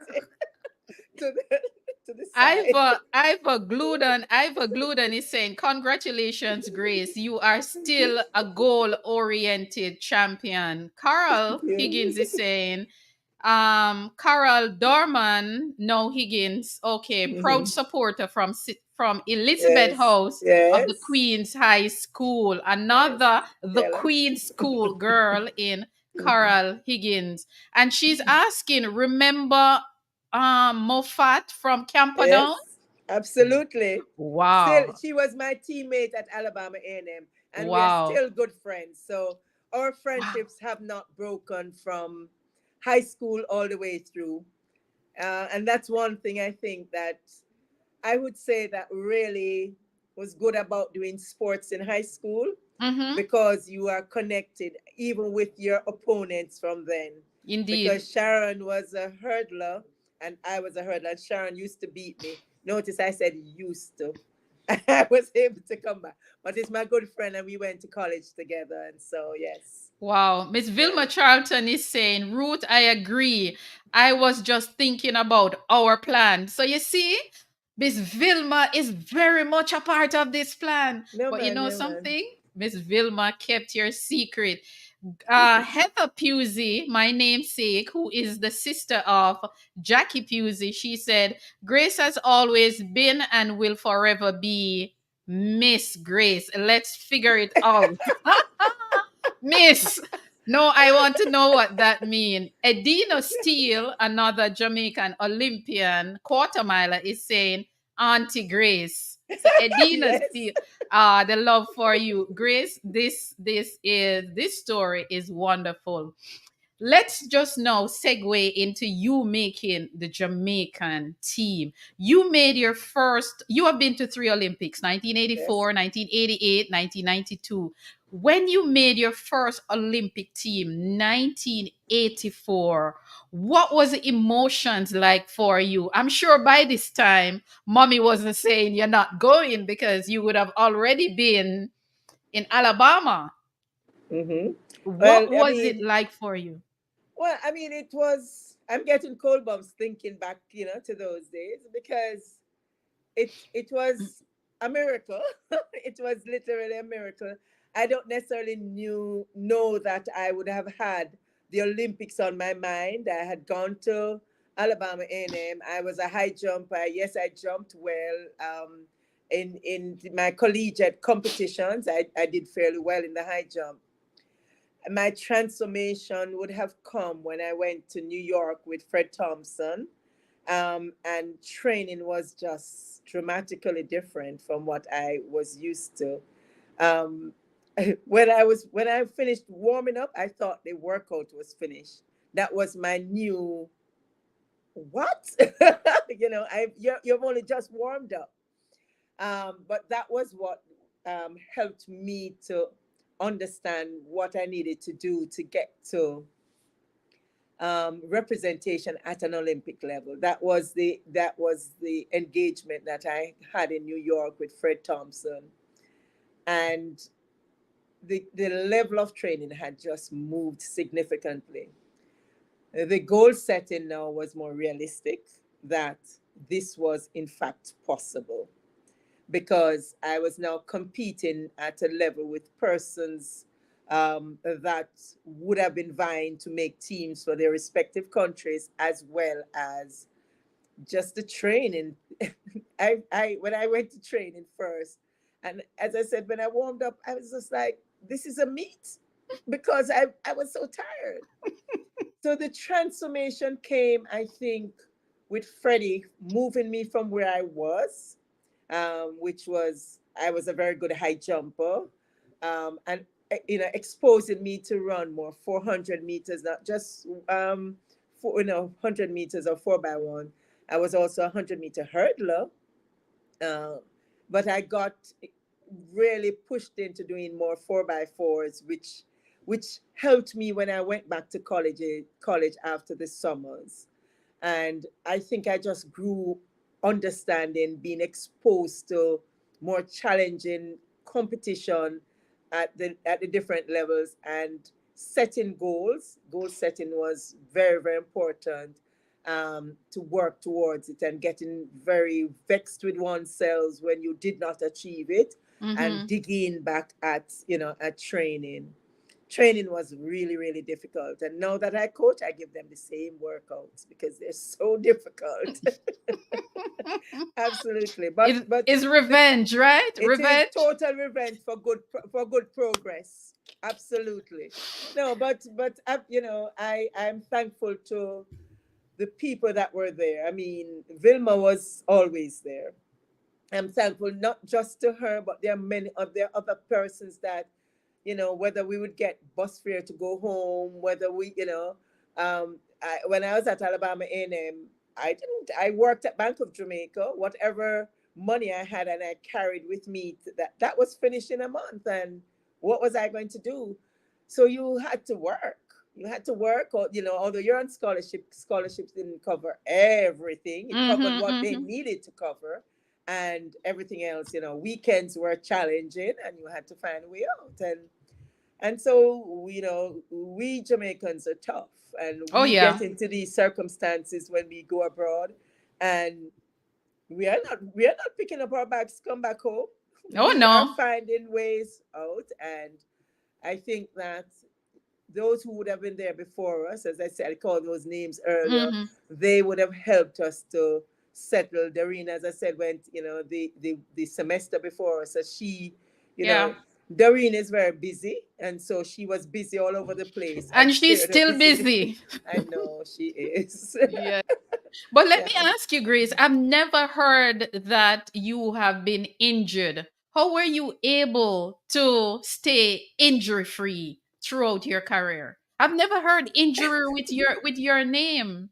to the side. Ivor Gluden is saying, "Congratulations, Grace. You are still a goal-oriented champion." Carl Thank you. Higgins is saying, Carol Dorman, no Higgins, okay, proud supporter from Elizabeth Yes. House of the Yes. Queen's High School. Another the Tell her. Queen's School girl in Carol Higgins. And she's asking, remember Moffat from Camperdown? Yes, absolutely. Still, Wow. she was my teammate at Alabama A&M, and we're Wow. still good friends. So our Wow. friendships have not broken from high school all the way through. And that's one thing I think that I would say that really was good about doing sports in high school, Mm-hmm. because you are connected even with your opponents from then. Indeed. Because Sharon was a hurdler and I was a hurdler, and Sharon used to beat me. Notice I said used to. I was able to come back. But it's my good friend, and we went to college together. And so, yes. Wow. Miss Vilma Charlton is saying, "Ruth, I agree. I was just thinking about our plan." So you see, Miss Vilma is very much a part of this plan. No, But you man, know no, man. something? Miss Vilma kept your secret. Heather Pusey, my namesake, who is the sister of Jackie Pusey, she said, "Grace has always been and will forever be Miss Grace. Let's figure it out." Miss. No, I want to know what that means. Edina Steele, another Jamaican Olympian quarter miler, is saying, "Auntie Grace." So Edina Yes. Steele, the love for you, Grace. This story is wonderful. Let's just now segue into you making the Jamaican team. You have been to 3 Olympics, 1984, 1988, 1992. When you made your first Olympic team, 1984, what was the emotions like for you? I'm sure by this time, mommy wasn't saying you're not going, because you would have already been in Alabama. Mm-hmm. Well, What was it like for you? it was, I'm getting cold bumps thinking back, to those days, because it was a miracle. It was literally a miracle. I don't necessarily know that I would have had the Olympics on my mind. I had gone to Alabama A&M. I was a high jumper. Yes, I jumped well. In my collegiate competitions, I did fairly well in the high jump. My transformation would have come when I went to New York with Fred Thompson. And training was just dramatically different from what I was used to. Um, when I finished warming up, I thought the workout was finished. That was my new what? You've only just warmed up. But that was what helped me to understand what I needed to do to get to representation at an Olympic level. That was the engagement that I had in New York with Fred Thompson, and the level of training had just moved significantly. The goal setting now was more realistic, that this was in fact possible, because I was now competing at a level with persons that would have been vying to make teams for their respective countries, as well as just the training. I when I went to training first, and as I said, when I warmed up, I was just like, this is a meet, because I was so tired. So the transformation came, I think, with Freddie moving me from where I was, which was, I was a very good high jumper, and exposing me to run more 400 meters, not just 100 meters or 4x1. I was also a 100-meter hurdler, uh, but I got really pushed into doing more 4x4s, which helped me when I went back to college after the summers. And I think I just grew understanding, being exposed to more challenging competition at the different levels, and setting goals. Goal setting was very, very important, to work towards it, and getting very vexed with oneself when you did not achieve it, and Mm-hmm. digging back at training. Training was really, really difficult. And now that I coach, I give them the same workouts because they're so difficult. Absolutely. But It but is the, revenge, right? it is Revenge. total revenge for good progress. Absolutely. No, I'm thankful to the people that were there. I mean, Vilma was always there. I'm thankful not just to her, but there are many of there other persons that, whether we would get bus fare to go home, whether when I was at Alabama A&M, I worked at Bank of Jamaica. Whatever money I had and I carried with me, that was finished in a month. And what was I going to do? So you had to work. You had to work, or although you're on scholarship, scholarships didn't cover everything. It covered Mm-hmm, what they mm-hmm. needed to cover, and everything else. Weekends were challenging, and you had to find a way out. And so, we Jamaicans are tough, and Oh we get yeah. into these circumstances when we go abroad, and we are not picking up our bags, come back home. Oh We are no. finding ways out, and I think that those who would have been there before us, as I said, I called those names earlier, Mm-hmm. they would have helped us to settle. Doreen, as I said, went, the semester before us. So she, you Yeah. know, Doreen is very busy. And so she was busy all over the place. I And she's spared her still busyness. busy. I know she is. Yeah. But let Yeah. me ask you, Grace, I've never heard that you have been injured. How were you able to stay injury free throughout your career? I've never heard injury with your name.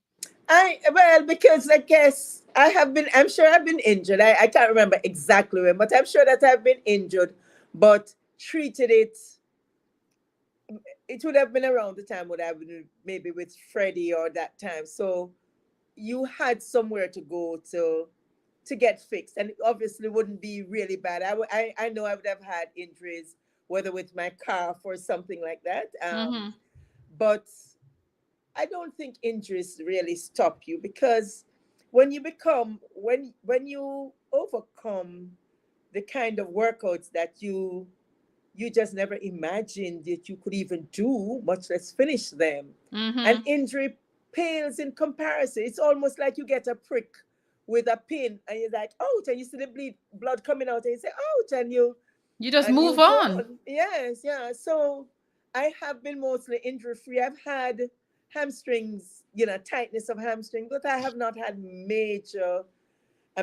Well, because I guess I'm sure I've been injured. I can't remember exactly when, but I'm sure that I've been injured, but treated it would have been around the time would have been maybe with Freddie or that time. So you had somewhere to go to get fixed, and it obviously wouldn't be really bad. I know I would have had injuries, whether with my calf or something like that. Mm-hmm. But I don't think injuries really stop you, because when you overcome the kind of workouts that you just never imagined that you could even do, much less finish them. An Mm-hmm. injury pales in comparison. It's almost like you get a prick with a pin, and you're like, ouch, and you see the blood coming out, and you say, ouch, You just and move you go on. on. Yes, yeah. So I have been mostly injury free. I've had hamstrings, tightness of hamstring, but I have not had a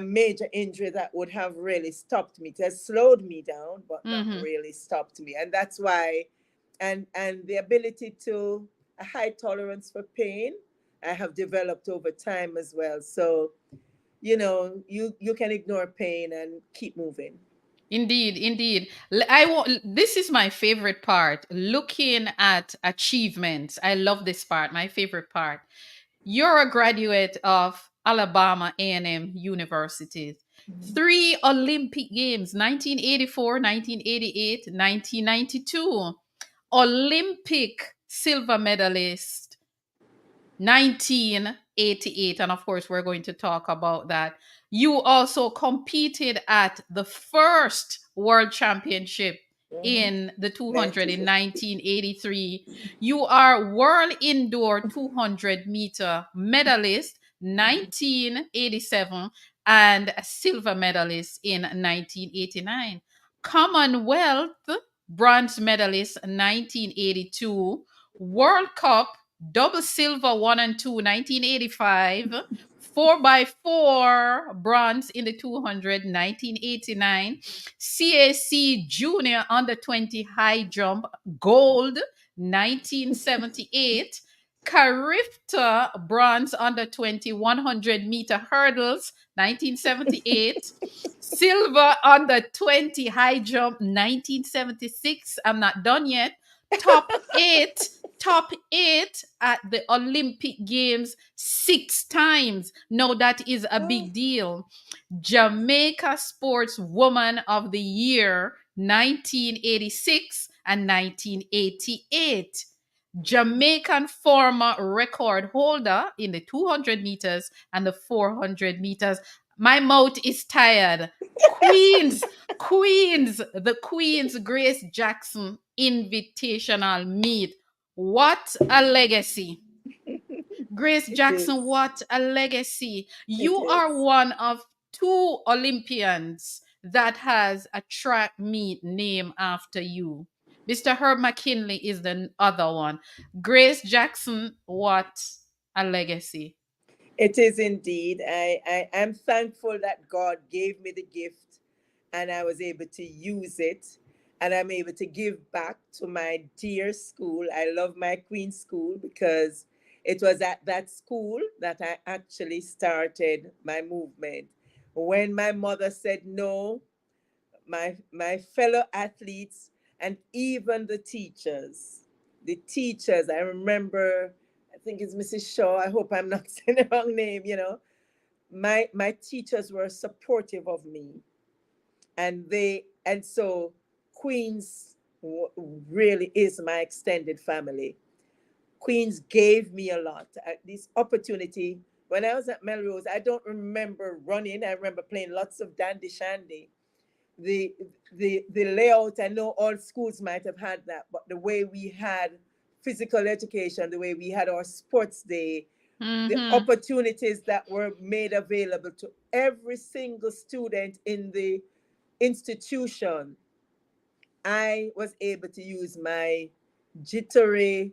major injury that would have really stopped me. It has slowed me down, but not Mm-hmm. really stopped me. And that's why, and the ability to a high tolerance for pain. I have developed over time as well. So, you can ignore pain and keep moving. Indeed, indeed. I want. This is my favorite part. Looking at achievements. I love this part. My favorite part. You're a graduate of Alabama A&M University. Mhm. Three Olympic Games: 1984, 1988, 1992. Olympic silver medalist 1988. And of course, we're going to talk about that. You also competed at the first World Championship Mhm. in the 200 in 1950. 1983. You are World Indoor 200-meter medalist 1987 and a silver medalist in 1989. Commonwealth bronze medalist 1982. World Cup double silver 1 and 2 1985, 4 by 4 bronze in the 200 1989, CAC junior under 20 high jump gold 1978, Carifta bronze under 20 100-meter hurdles 1978, silver under 20 high jump 1976. I'm not done yet. Top 8, top 8 at the Olympic Games 6 times. No, that is a Oh, big deal. Jamaica Sportswoman of the Year 1986 and 1988. Jamaican former record holder in the 200 meters and the 400 meters. My mouth is tired. Queens, the Queens Grace Jackson Invitational Meet. What a legacy. Grace it Jackson, is. what a legacy. It You are is. one of two Olympians that has a track meet named after you. Mr. Herb McKinley is the other one. Grace Jackson, what a legacy. It is indeed. I am thankful that God gave me the gift and I was able to use it. And I'm able to give back to my dear school. I love my Queen School because it was at that school that I actually started my movement. When my mother said no, my fellow athletes and even the teachers, I remember, I think it's Mrs. Shaw, I hope I'm not saying the wrong name. My teachers were supportive of me, and so Queens really is my extended family. Queens gave me a lot. This opportunity, when I was at Melrose, I don't remember running. I remember playing lots of dandy shandy. The layout, I know all schools might have had that, but the way we had physical education, the way we had our sports day, the Mm-hmm. opportunities that were made available to every single student in the institution, I was able to use my jittery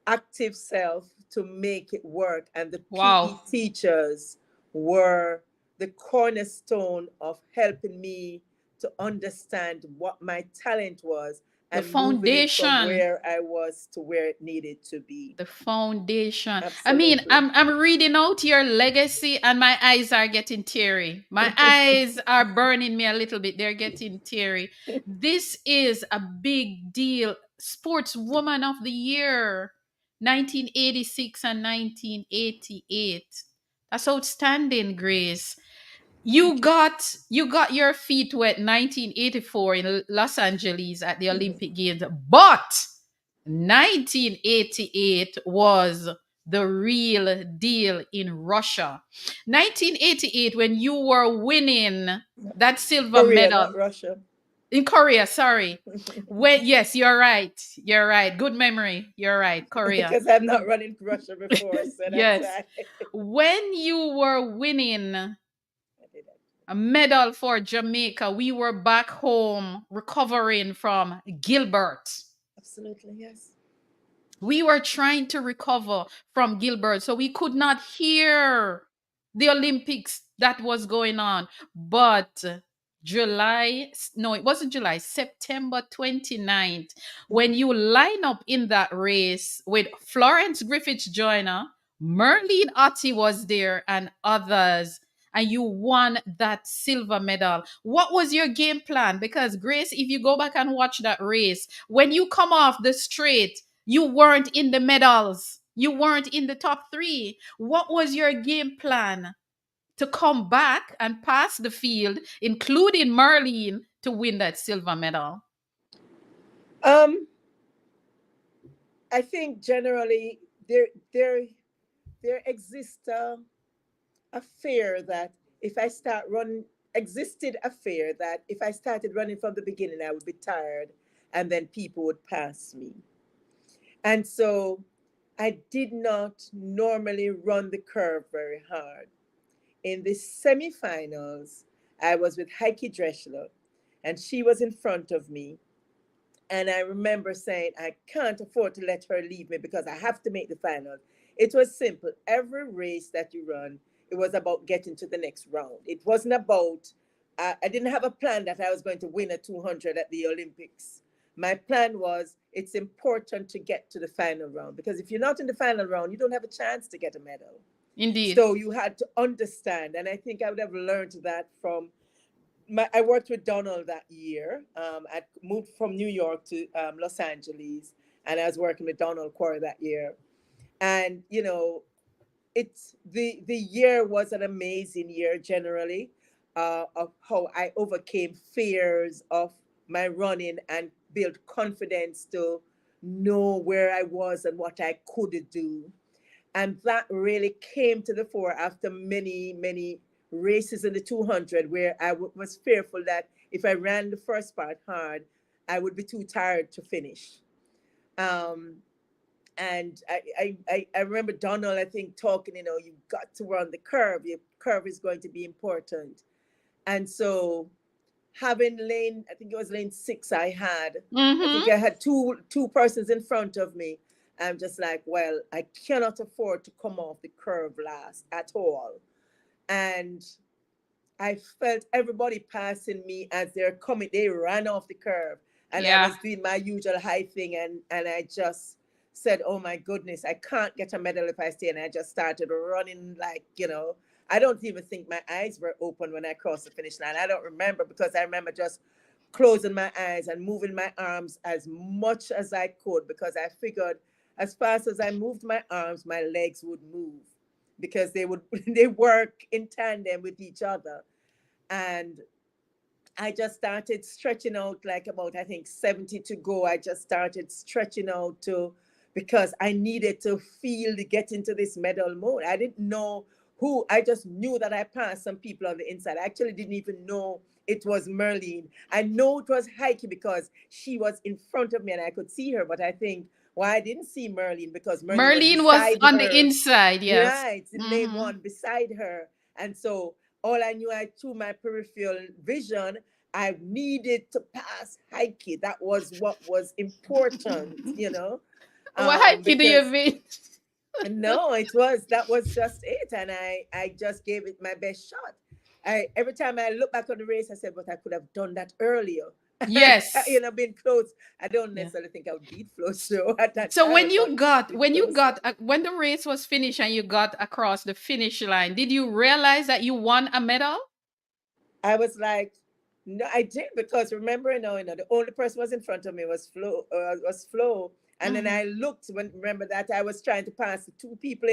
active self to make it work. And the PE Wow. teachers were the cornerstone of helping me to understand what my talent was The and moving it from foundation. where I was to where it needed to be. The foundation. I mean, Absolutely. I'm reading out your legacy and my eyes are getting teary. My eyes are burning me a little bit. They're getting teary. This is a big deal. Sportswoman of the Year, 1986 and 1988. That's outstanding, Grace. Thank You got your feet wet 1984 in Los Angeles at the you. Olympic Games, but 1988 was the real deal in Russia. 1988, when you were winning that silver Korea, medal not Russia. in Korea, sorry. When yes, you're right. You're right. Good memory. You're right. Korea. Because I'm not running Russia before, so that's Yes. why. When you were winning I did that. a medal for Jamaica, we were back home recovering from Gilbert. Absolutely, yes. We were trying to recover from Gilbert, so we could not hear the Olympics that was going on. But No, it wasn't July, September 29th, when you line up in that race with Florence Griffiths Joyner, Merlene Ottey was there, and others, and you won that silver medal. What was your game plan? Because, Grace, if you go back and watch that race, when you come off the straight, you weren't in the medals. You weren't in the top three. What was your game plan to come back and pass the field, including Marlene, to win that silver medal? Um, I think generally there exists a fear that if I start running, existed a fear that if I started running from the beginning, I would be tired and then people would pass me. And so I did not normally run the curve very hard. In the semifinals, I was with Heike Dreschler, and she was in front of me. And I remember saying, I can't afford to let her leave me because I have to make the final. It was simple. Every race that you run, it was about getting to the next round. It wasn't about, I didn't have a plan that I was going to win a 200 at the Olympics. My plan was, it's important to get to the final round, because if you're not in the final round, you don't have a chance to get a medal. Indeed. So you had to understand. And I think I would have learned that from I worked with Donald that year. I moved from New York to Los Angeles, and I was working with Donald Corey that year. And it's the year was an amazing year generally, of how I overcame fears of my running and built confidence to know where I was and what I could do. And that really came to the fore after many races in the 200, where I was fearful that if I ran the first part hard, I would be too tired to finish. Um, and I remember Donald, I think, talking, you've got to run the curve. Your curve is going to be important. And so having lane, I think it was lane 6 I think I had two persons in front of me. I'm just like, well, I cannot afford to come off the curve last at all. And I felt everybody passing me as they're coming. They ran off the curve. And I was doing my usual high thing. And I just said, oh my goodness, I can't get a medal if I stay. And I just started running like, I don't even think my eyes were open when I crossed the finish line. I don't remember, because I remember just closing my eyes and moving my arms as much as I could, because I figured as fast as I moved my arms, my legs would move, because they work in tandem with each other. And I just started stretching out, like about, I think 70 to go. I just started stretching out because I needed to get into this medal mode. I didn't know who, I just knew that I passed some people on the inside. I actually didn't even know it was Merlene. I know it was Heike because she was in front of me and I could see her, but I think, well, I didn't see Merlene because Merlene was on the inside, yes. Right, in lane 1 beside her. And so all I knew, through my peripheral vision, I needed to pass Heike. That was what was important, What Heike do you mean? No, that was just it. And I just gave it my best shot. Every time I look back on the race, I said, but I could have done that earlier. Yes. Been close. I don't necessarily think I would beat Flo Show at that so time. when the race was finished and you got across the finish line, did you realize that you won a medal? I was like, no, I did, because remember, the only person was in front of me was Flo. And then I looked, remember that I was trying to pass the 2 people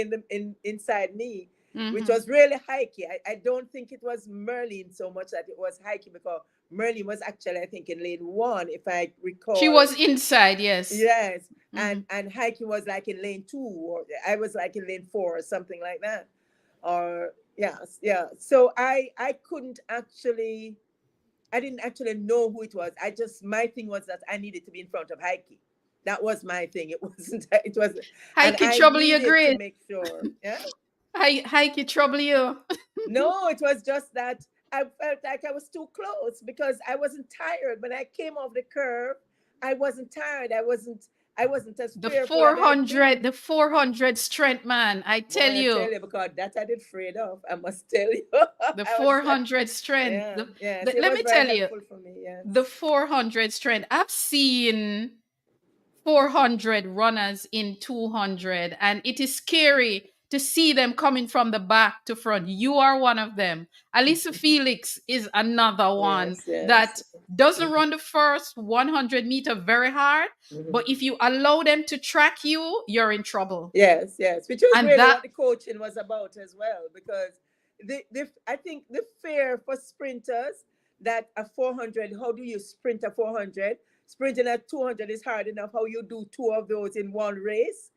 inside me, which was really Heike. I don't think it was Merlene so much that it was Heike, because Merlene was actually, I think, in lane 1, if I recall. She was inside, yes. Yes. And Heike was like in lane 2, or I was like in lane 4 or something like that. Or yeah. So I didn't actually know who it was. My thing was that I needed to be in front of Heike. That was my thing. It was Heike trouble you, Grace. to make sure. Yeah. Heike trouble you. No, it was just that I felt like I was too close, because I wasn't tired. When I came off the curve, I wasn't tired. I wasn't as The fearful as I've 400, been. the 400 strength, man. I tell Boy, I you, tell you, because that I did afraid of. I must tell you. the I was, 400 strength. yeah, yes. It Let was me very tell you, helpful for me. the Yes. 400 strength. I've seen 400 runners in 200, and it is scary to see them coming from the back to front. You are one of them. Alisa Felix is another one Yes. Yes. that doesn't Mhm, run the first 100-meter very hard, mhm. but if you allow them to track you, you're in trouble. Yes, yes, which was And really that, what the coaching was about as well, because I think the fear for sprinters that a 400, how do you sprint a 400? Sprinting at 200 is hard enough. How you do two of those in one race?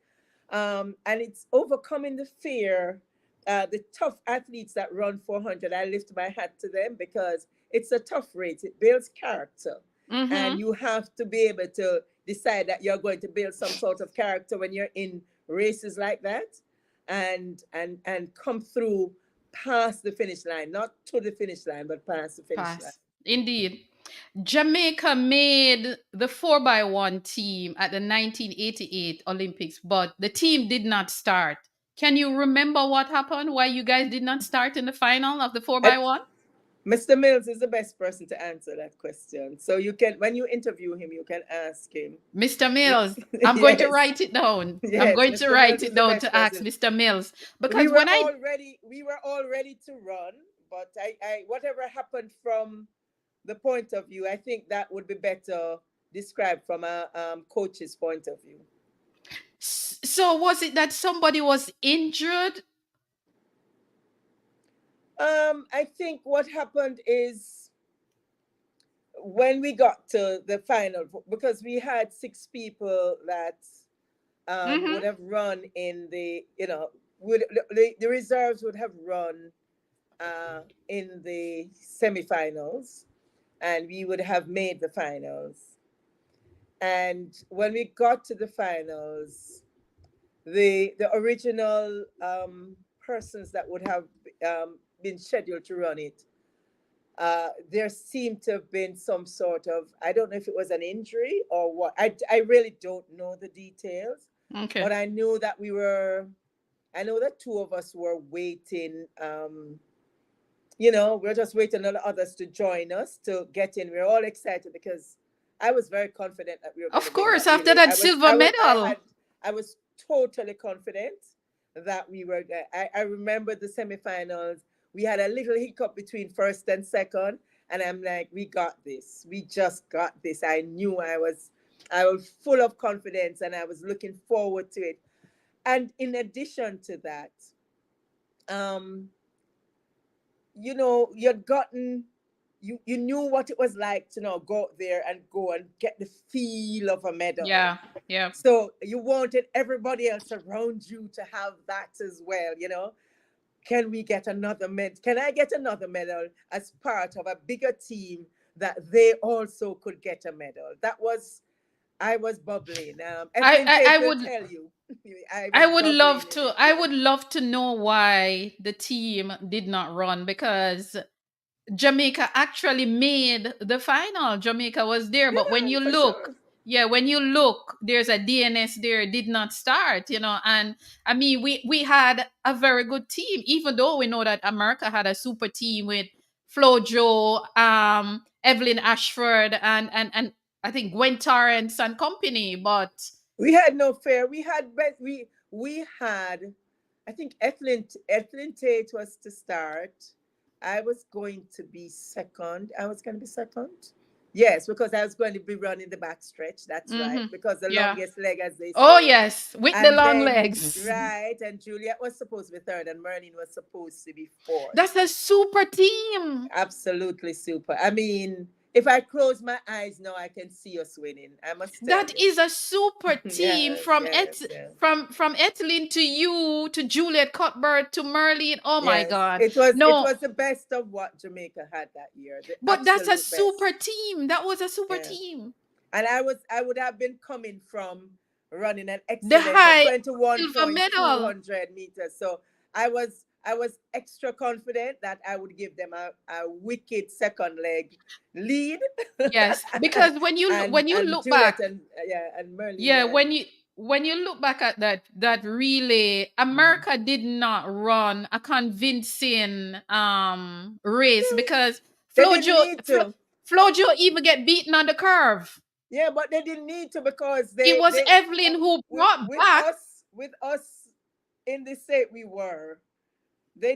And it's overcoming the fear. The tough athletes that run 400, I lift my hat to them because it's a tough race. It builds character, and mm-hmm, you have to be able to decide that you're going to build some sort of character when you're in races like that, and come through past the finish line, not to the finish line, but past the finish line. pass. Indeed. Jamaica made the 4x1 team at the 1988 Olympics, but the team did not start. Can you remember what happened? Why you guys did not start in the final of the 4x1? Mr. Mills is the best person to answer that question. So you can, when you interview him, you can ask him. Mr. Mills, I'm going to Yes, write it down. I'm yes, going to Mr. write Mills it is the down best to ask person. Mr. Mills We because were when I all ready. We were all ready to run, but whatever happened from the point of view, I think that would be better described from a coach's point of view. so was it that somebody was injured? I think what happened is when we got to the final, because we had six people that Mm-hmm. would have run in the, would the reserves would have run in the semifinals, and we would have made the finals. And when we got to the finals, the original persons that would have been scheduled to run it, there seemed to have been some sort of, I don't know if it was an injury or what. I really don't know the details, but Okay. I know that two of us were waiting. We're just waiting on the others to join us to get in. We're all excited because I was very confident that we were going to Of win course, that after relay. that silver medal. I was totally confident that we were. I remember the semifinals. We had a little hiccup between first and second, and I'm like, we got this. We just got this. I was full of confidence, and I was looking forward to it. And in addition to that, um, you'd gotten, you knew what it was like to now go out there and go and get the feel of a medal. Yeah, yeah. So you wanted everybody else around you to have that as well. Can we get another medal? Can I get another medal as part of a bigger team that they also could get a medal? I was bubbling. Ethlyn I Tate will would tell you. I I was would bubbling love in to it. I Yes. would love to know why the team did not run because Jamaica actually made the final. Jamaica was there, but when Yeah, you for look, sure. yeah, when you look, there's a DNS there, did not start, and I mean we had a very good team, even though we know that America had a super team with Flojo, Evelyn Ashford and I think Gwen Torrance and company, but We had no fear. We had. I think Ethlyn Tate was to start. I was going to be second. I was going to be second. Yes, because I was going to be running the backstretch. That's right. mm-hmm, Because the yeah. longest leg, as they Oh say. yes, with the And long then, legs. right, and Juliet was supposed to be third, and Merlin was supposed to be fourth. That's a super team. Absolutely super. I mean, if I close my eyes now, I can see us winning. I must tell That you. is a super team Yes, from yes, yes. from Etlin to you to Juliet Cuthbert to Merlin. Oh my Yes, God. it was No, the best of what Jamaica had that year, the but that's a absolute best. super team. That was a super Yeah, team. and I would have been coming from running an The excellent high silver 21.2 medal. meters. So I was I was extra confident that I would give them a wicked second leg lead. Yes, and because when you and look Juliet back, and Merlin yeah, and when you look back at that relay, America did not run a convincing race because they didn't need Flo, to. Flojo even get beaten on the curve. Yeah, but they didn't need to because It was they Evelyn who with brought back. with us in the state we were. They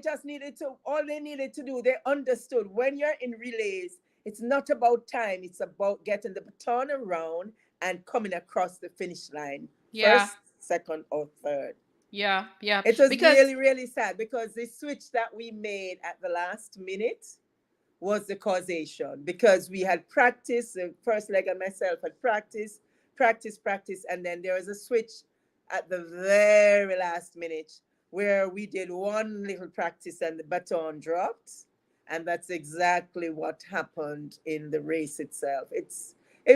just needed to, all they needed to do, they understood when you're in relays, it's not about time, it's about getting the baton around and coming across the finish line Yeah, first, second, or third. yeah, It was because really, really sad because the switch that we made at the last minute was the causation because we had practiced, the first leg and myself had practice, and then there was a switch at the very last minute where we did one little practice and the baton dropped. And that's exactly what happened in the race itself. It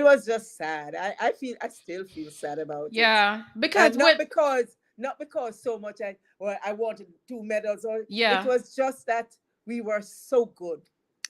was just sad. I still feel sad about it. yeah, because And not when because so much I wanted 2 medals, or it yeah, was just that we were so good,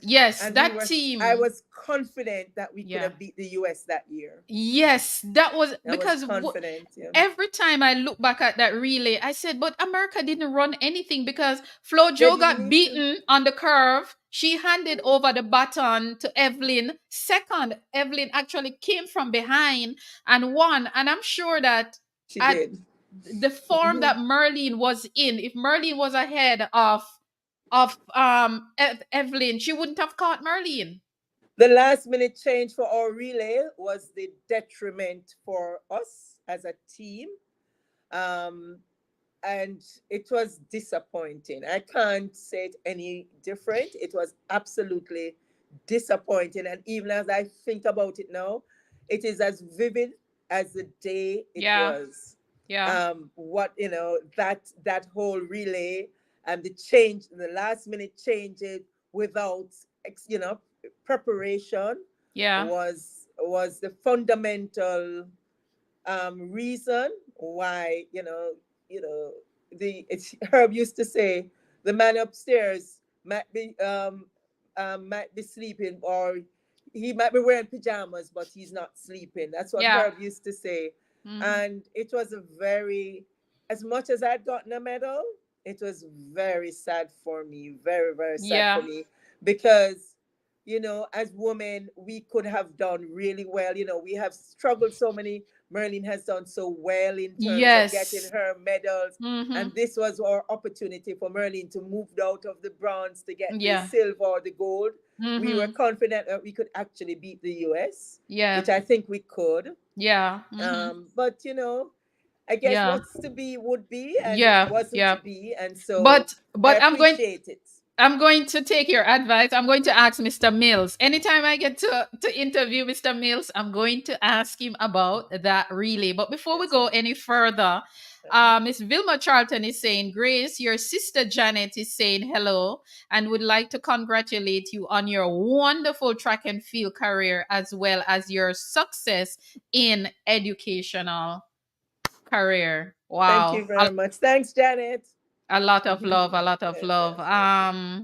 yes, and that I team. was confident that we could Yeah. have beat the US that year. Yes, that was I was because confident. Yeah. every time I look back at that relay, I said, but America didn't run anything because They Flojo didn't got need to. beaten on the curve. She handed over the baton to Evelyn. Second, Evelyn actually came from behind and won. And I'm sure that She at did. the form Mhm. that Merlin was in, if Merlin was ahead of Evelyn, she wouldn't have caught Merlin. The last minute change for our relay was the detriment for us as a team. Um, and it was disappointing. I can't say it any different. It was absolutely disappointing. And even as I think about it now, it is as vivid as the day it Yeah, was. yeah, What that whole relay and the last minute changes without preparation yeah, was the fundamental reason why Herb used to say the man upstairs might be sleeping, or he might be wearing pajamas but he's not sleeping. That's what yeah. Herb used to say. Hmm. And it was a very, as much as I'd gotten a medal, it was very sad for me, very, very sad for Yeah. me, because as women, we could have done really well. We have struggled so many. Merlin has done so well in terms of getting Yes. her medals. Mm-hmm. And this was our opportunity for Merlin to move out of the bronze to get the Yeah. silver or the gold. We were Mm-hmm. confident that we could actually beat the US, Yeah. which I think we could. Yeah. Mm-hmm. But I guess Yeah. what's to be would be, and it Yeah. wasn't to Yeah. be. And so I But appreciate it. I'm going to take your advice. I'm going to ask Mr. Mills. Anytime I get to interview Mr. Mills, I'm going to ask him about that relay. But before we That's go right. any further, Miss Vilma Charlton is saying, Grace, your sister Janet is saying hello and would like to congratulate you on your wonderful track and field career as well as your success in educational career. Thank you Wow. very much. Thanks, Janet. A lot of love, a lot of Yes, love. yes, thank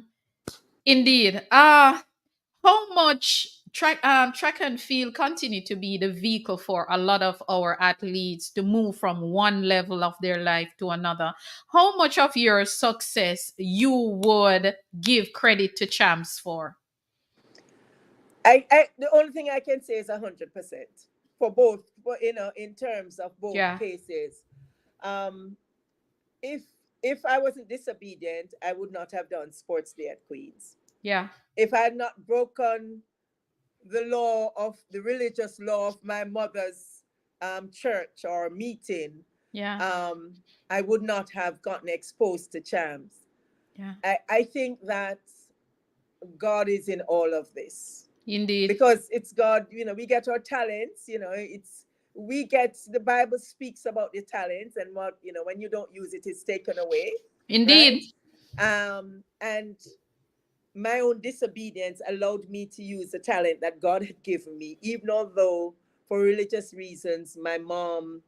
you. Indeed. How much track and field continue to be the vehicle for a lot of our athletes to move from one level of their life to another? How much of your success you would give credit to champs for? The only thing I can say is 100% for both, in terms of both Yeah, cases. Um, if if I wasn't disobedient, I would not have done Sports Day at Queens. yeah, If I had not broken the religious law of my mother's church or meeting, yeah, um, I would not have gotten exposed to champs. yeah. I think that God is in all of this, Indeed. because it's God. We get our talents. The Bible speaks about the talents, and what when you don't use it, it's taken away, right? Indeed. And my own disobedience allowed me to use the talent that God had given me, even although for religious reasons my mom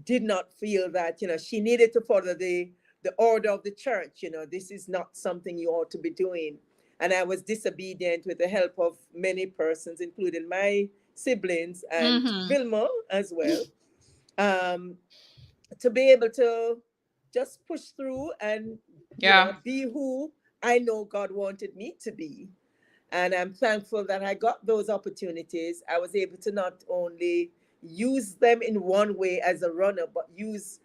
did not feel that she needed to follow the the order of the church. This is not something you ought to be doing. And I was disobedient with the help of many persons, including my siblings and Mm-hmm. Vilma as well, um, to be able to just push through and, Yeah. be who I know God wanted me to be. And I'm thankful that I got those opportunities. I was able to not only use them in one way as a runner, but use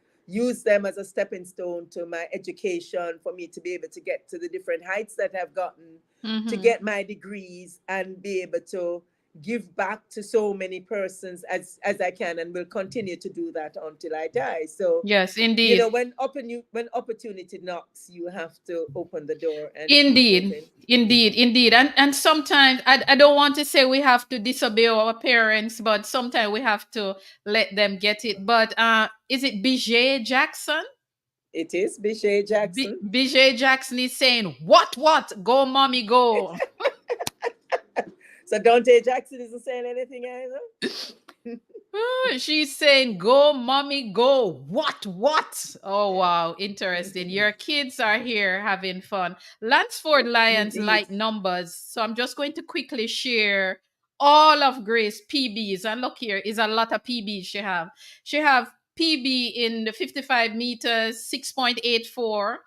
them as a stepping stone to my education, for me to be able to get to the different heights that I've gotten, to Mm-hmm. get my degrees and be able to give back to so many persons as I can, and will continue to do that until I die. So, Yes, indeed. when opportunity knocks, you have to open the door and keep Indeed, moving. indeed, indeed. And sometimes I don't want to say we have to disobey our parents, but sometimes we have to let them get it. But is it BJ Jackson? It is Bishay Jackson. BJ Jackson is saying, what? Go, mommy, go. So Dante Jackson isn't saying anything either. She's saying, go, mommy, go. What? Oh, Yeah. wow. Interesting. Your kids are here having fun. Lansford Lions Indeed. like numbers. So I'm just going to quickly share all of Grace PBs. And look here, is a lot of PBs she have. She have PB in the 55 meters, 6.84.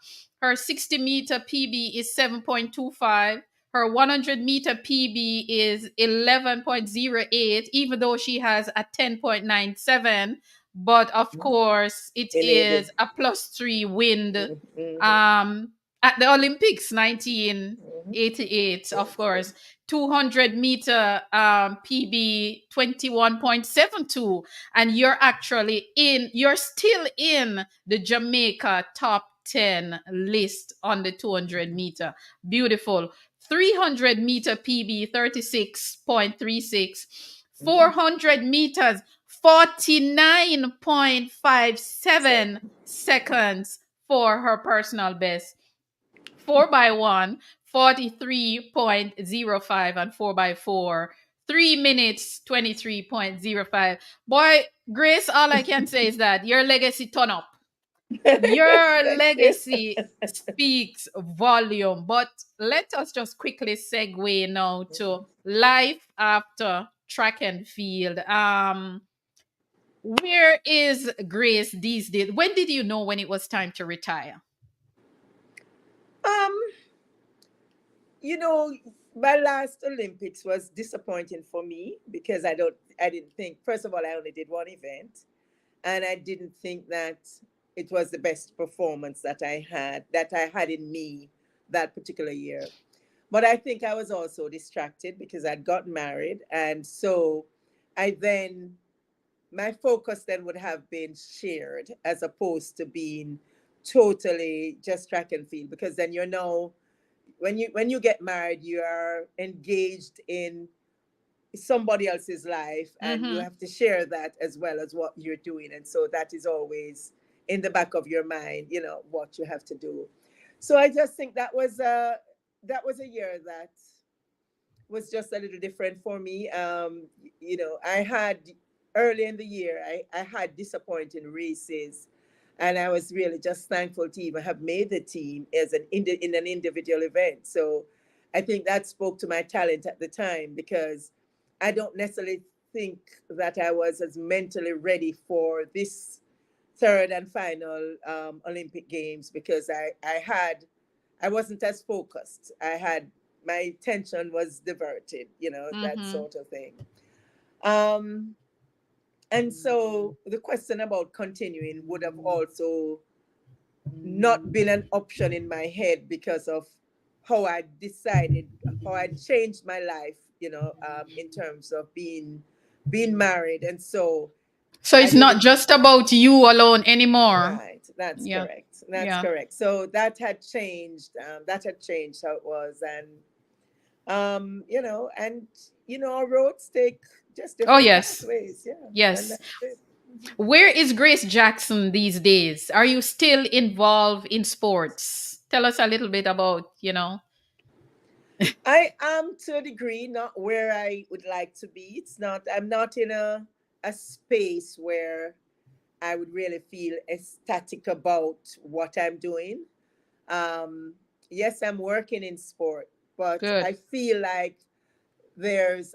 Her 60 meter PB is 7.25. Her 100-meter PB is 11.08, even though she has a 10.97. But of course, it Unaided. is a +3 wind Mm-hmm. um, at the Olympics Mm-hmm. 1988, Yeah, of course. 200-meter PB 21.72. And you're still in the Jamaica top 10 list on the 200-meter. Beautiful. 300-meter PB 36.36, mm-hmm. 400 meters 49.57 Seven. seconds for her personal best. 4 by 1 43.05, and 4 by 4 3 minutes 23.05. Boy, Grace, all I can say is that your legacy turn up. Your Thank you. legacy speaks volume. But let us just quickly segue now to life after track and field. Where is Grace these days? When did you know when it was time to retire? Um, you know, my last Olympics was disappointing for me because I didn't think, first of all, I only did one event, and I didn't think that it was the best performance that I had in me that particular year. But I think I was also distracted because I'd gotten married, and so I then my focus then would have been shared as opposed to being totally just track and field, because then when you get married, you are engaged in somebody else's life, and you Mm-hmm. have to share that as well as what you're doing, and so that is always in the back of your mind, what you have to do. So I just think that was a year that was just a little different for me. I had early in the year, I had disappointing races, and I was really just thankful to even have made the team in an individual event. So I think that spoke to my talent at the time, because I don't necessarily think that I was as mentally ready for this third and final Olympic Games, because I wasn't as focused. My attention was diverted, that Mm-hmm. sort of thing. Um, and so the question about continuing would have also not been an option in my head, because of how I changed my life, in terms of being married, and so So I it's not didn't. just about you alone anymore. Right, that's Yeah. correct. That's Yeah. correct. So that had changed. That had changed how it was, and our roads take just Oh, different yes. pathways. Yeah, and Yes. that's it. Where is Grace Jackson these days? Are you still involved in sports? Tell us a little bit about. I am, to a degree, not where I would like to be. It's not. I'm not in a space where I would really feel ecstatic about what I'm doing. Yes, I'm working in sport, but Good. I feel like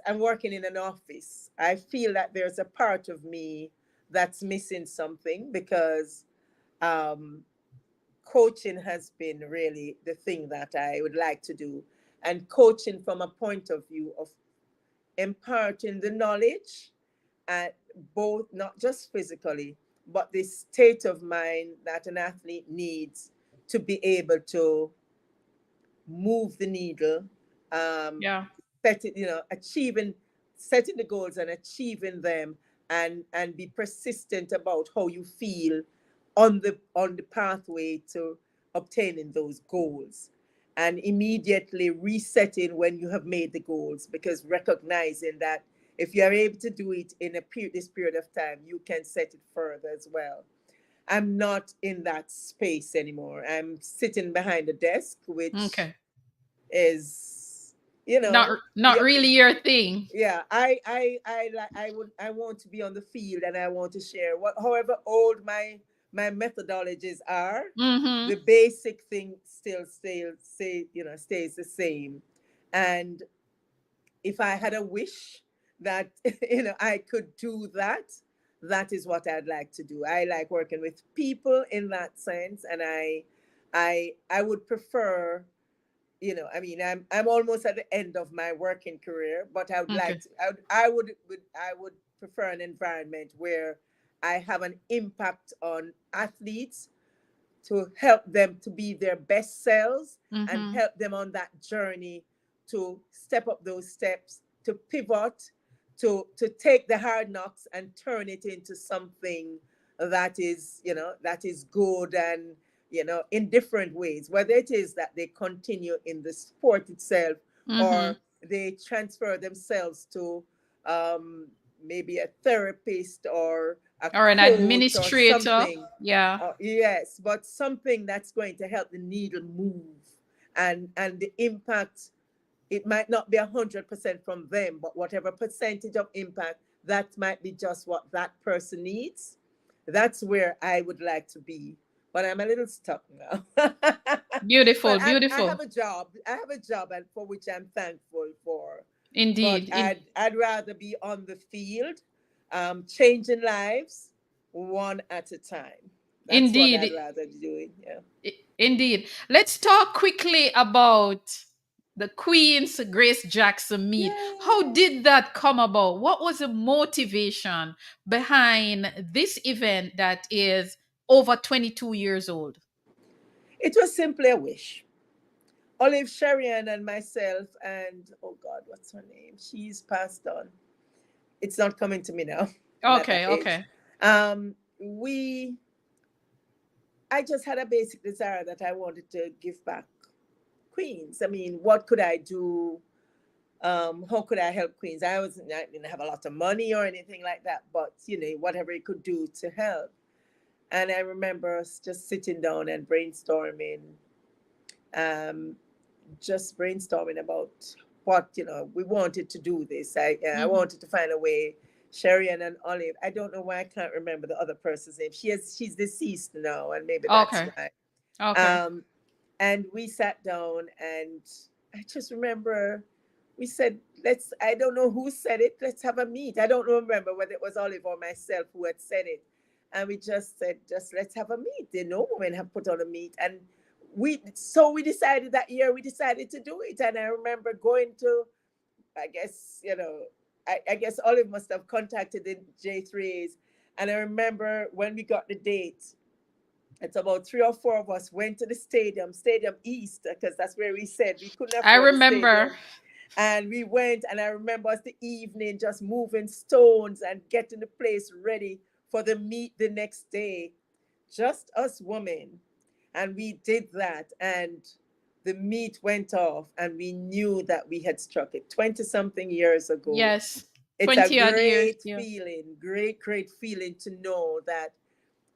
I'm working in an office. I feel that there's a part of me that's missing something because um, coaching has been really the thing that I would like to do. And coaching from a point of view of imparting the knowledge, at both, not just physically, but the state of mind that an athlete needs to be able to move the needle, um, Yeah. set it, achieving, setting the goals and achieving them, and be persistent about how you feel on the pathway to obtaining those goals, and immediately resetting when you have made the goals, because recognizing that if you are able to do it in this period of time, you can set it further as well. I'm not in that space anymore. I'm sitting behind a desk, which Okay. is, you know, Not yeah, really your thing. yeah. I want to be on the field, and I want to share what, however old my methodologies are, Mm-hmm. the basic thing stays the same. And if I had a wish that I could do that, that is what I'd like to do. I like working with people in that sense, and I would prefer, I mean, I'm almost at the end of my working career, but I would like Okay. to, I would prefer an environment where I have an impact on athletes, to help them to be their best selves, and Mm-hmm. help them on that journey to step up those steps, to pivot, to take the hard knocks and turn it into something that is, that is good, and in different ways, whether it is that they continue in the sport itself, Mm-hmm. or they transfer themselves to um, maybe a therapist or a Or an coach or administrator. something. Yeah. Yes, but something that's going to help the needle move, and the impact. It might not be 100% from them, but whatever percentage of impact, that might be just what that person needs. That's where I would like to be, but I'm a little stuck now. But Beautiful, I have beautiful. a job. I have a job, and for which I'm thankful for. But Indeed. I'd rather be on the field, changing lives one at a time. That's what I'd Indeed. rather be doing. Yeah. Indeed. Let's talk quickly about the Queen's Grace Jackson meet. How Yeah. did that come about? What was the motivation behind this event that is over 22 years old? It was simply a wish. Olive Sherian and myself, and oh God, what's her name? She's passed on. It's not coming to me now. I'm at that Okay, age. okay. We I just had a basic desire that I wanted to give back Queens. I mean, what could I do? How could I help Queens? I didn't have a lot of money or anything like that, but whatever it could do to help. And I remember us just sitting down and brainstorming, um, just brainstorming about what we wanted to do this. I Mhm. wanted to find a way. Sherry and Olive. I don't know why I can't remember the other person's name. She's deceased now, and maybe that's Okay, why. okay. Um, and we sat down, and I just remember we said, let's, I don't know who said it, let's have a meet. I don't remember whether it was Olive or myself who had said it. And we just said, just let's have a meet. No women have put on a meet. And we decided that year, we decided to do it. And I remember going to, I guess, I guess Olive must have contacted the J3s. And I remember when we got the date, it's about three or four of us went to the Stadium East, because that's where we said we couldn't I afford the remember. stadium. And we went, and I remember us the evening just moving stones and getting the place ready for the meet the next day. Just us women. And we did that. And the meet went off, and we knew that we had struck it 20 something years ago. Yes. It's a 20 odd years. great Yeah. feeling, great feeling to know that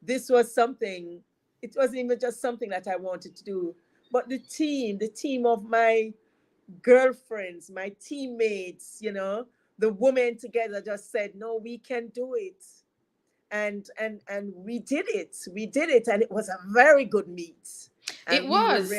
this was something, it wasn't even just something that I wanted to do, but the team of my girlfriends, my teammates, the women together just said, no, we can do it. and we did it. We did it, and it was a very good meet. It And was.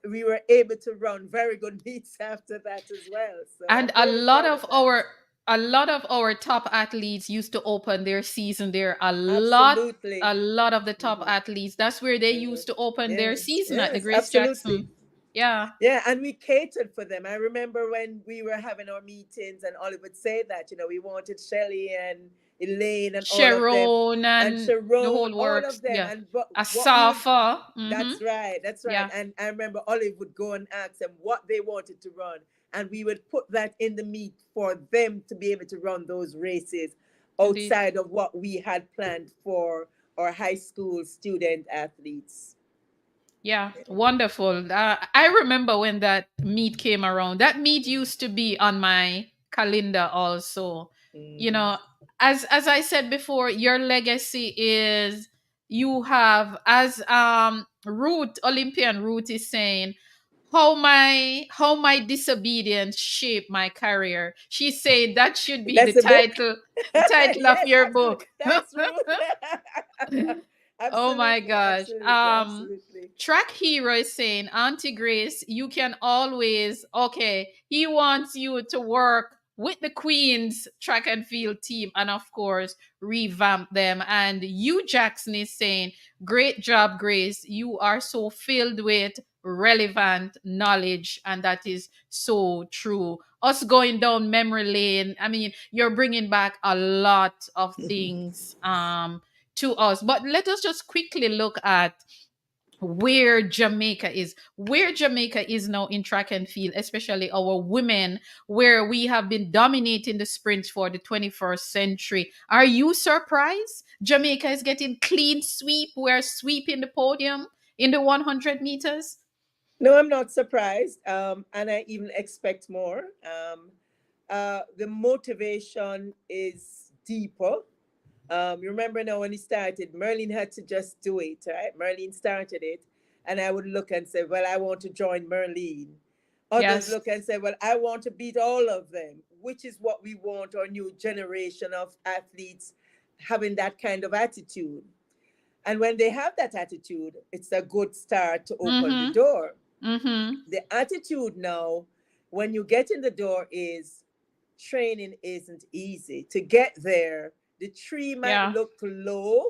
we were able to run very good meets after that as well. So And I'm really proud of that. a lot of our top athletes used to open their season there. A Absolutely. lot of the top Hmm. athletes. That's where they Hmm. used to open their Yes, season, at the yes, Grace absolutely. Jackson. Yeah. Yeah, and we catered for them. I remember when we were having our meetings, and Olive would say that, we wanted Shelly and Elaine and all of them, Sharon and and the Sharon, whole all works. of them. Yeah. And but what we would, Asafa. Mm-hmm. that's right, that's right. Yeah. And I remember Olive would go and ask them what they wanted to run, and we would put that in the meet for them to be able to run those races Indeed. outside of what we had planned for our high school student athletes. Yeah, wonderful. I remember when that meet came around. That meet used to be on my calendar also. You Mhm. know, as I said before, your legacy is you have, as Ruth, Olympian Ruth is saying, how my disobedience shaped my career. She said that should be That's a book. the title of Yes, your absolutely. book. That's Ruth. Oh my Absolutely, gosh. absolutely, absolutely. Track Hero is saying, Auntie Grace, you can always, okay, he wants you to work with the Queen's track and field team and, of course, revamp them. And you, Jackson, is saying, great job, Grace. You are so filled with relevant knowledge, and that is so true. Us going down memory lane, I mean, you're bringing back a lot of things to us. But let us just quickly look at where Jamaica is now in track and field, especially our women, where we have been dominating the sprint for the 21st century. Are you surprised Jamaica is getting clean sweep? We're sweeping the podium in the 100 meters. No, I'm not surprised. And I even expect more. The motivation is deeper. You remember now when he started, Merlin had to just do it, right? Merlin started it. And I would look and say, well, I want to join Merlin. Others Yes. look and say, well, I want to beat all of them, which is what we want our new generation of athletes having that kind of attitude. And when they have that attitude, it's a good start to open the Mm-hmm. door. Mm-hmm. The attitude now, when you get in the door, is training isn't easy. To get there, the tree might Yeah. look low,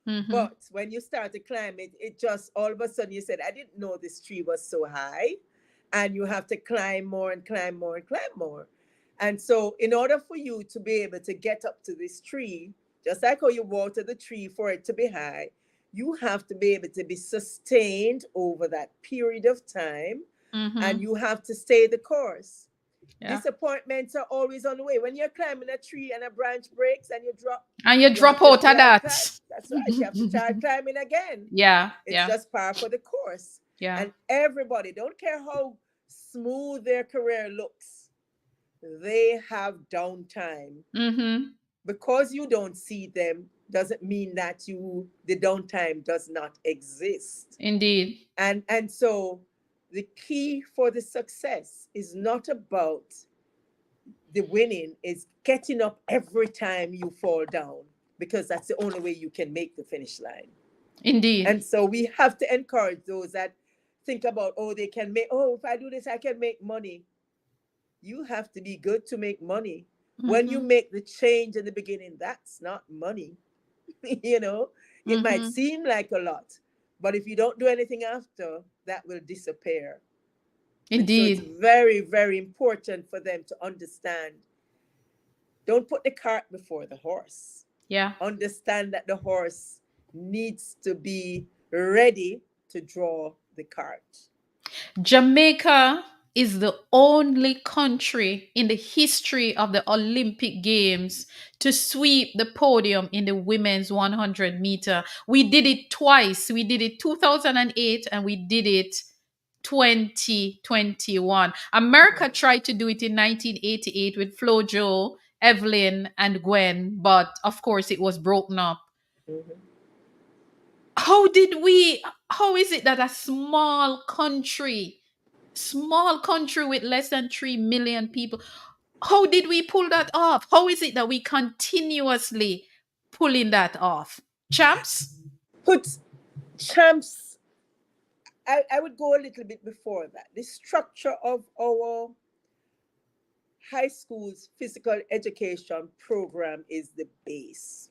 Mm-hmm. but when you start to climb it, it just all of a sudden you said, I didn't know this tree was so high. And you have to climb more and climb more and climb more. And so, in order for you to be able to get up to this tree, just like how you water the tree for it to be high, you have to be able to be sustained over that period of time, and Mm-hmm. you have to stay the course. Yeah. Disappointments are always on the way. When you're climbing a tree and a branch breaks and you drop, And you you have drop to out of that. that's right. You have to try climbing again. Yeah. It's Yeah. just par for the course. Yeah. And everybody, don't care how smooth their career looks, they have downtime. Mm-hmm. Because you don't see them doesn't mean that the downtime does not exist. Indeed. And so the key for the success is not about the winning, is getting up every time you fall down, because that's the only way you can make the finish line. Indeed. And so we have to encourage those that think about, oh, they can make, oh, if I do this, I can make money. You have to be good to make money. When you Mm-hmm. make the change in the beginning, that's not money. you know, it might Mm-hmm. seem like a lot, but if you don't do anything after, that will disappear. And so it's Indeed. very, very important for them to understand, don't put the cart before the horse. Yeah. Understand that the horse needs to be ready to draw the cart. Jamaica is the only country in the history of the Olympic Games to sweep the podium in the women's 100 meter. We did it twice. We did it 2008 and we did it 2021. America tried to do it in 1988 with Flojo, Evelyn, and Gwen, but of course it was broken up. Mhm. How is it that a small country with less than 3 million people, how did we pull that off? How is it that we continuously pulling that off? Champs? Put champs, I would go a little bit before that. The structure of our high school's physical education program is the base.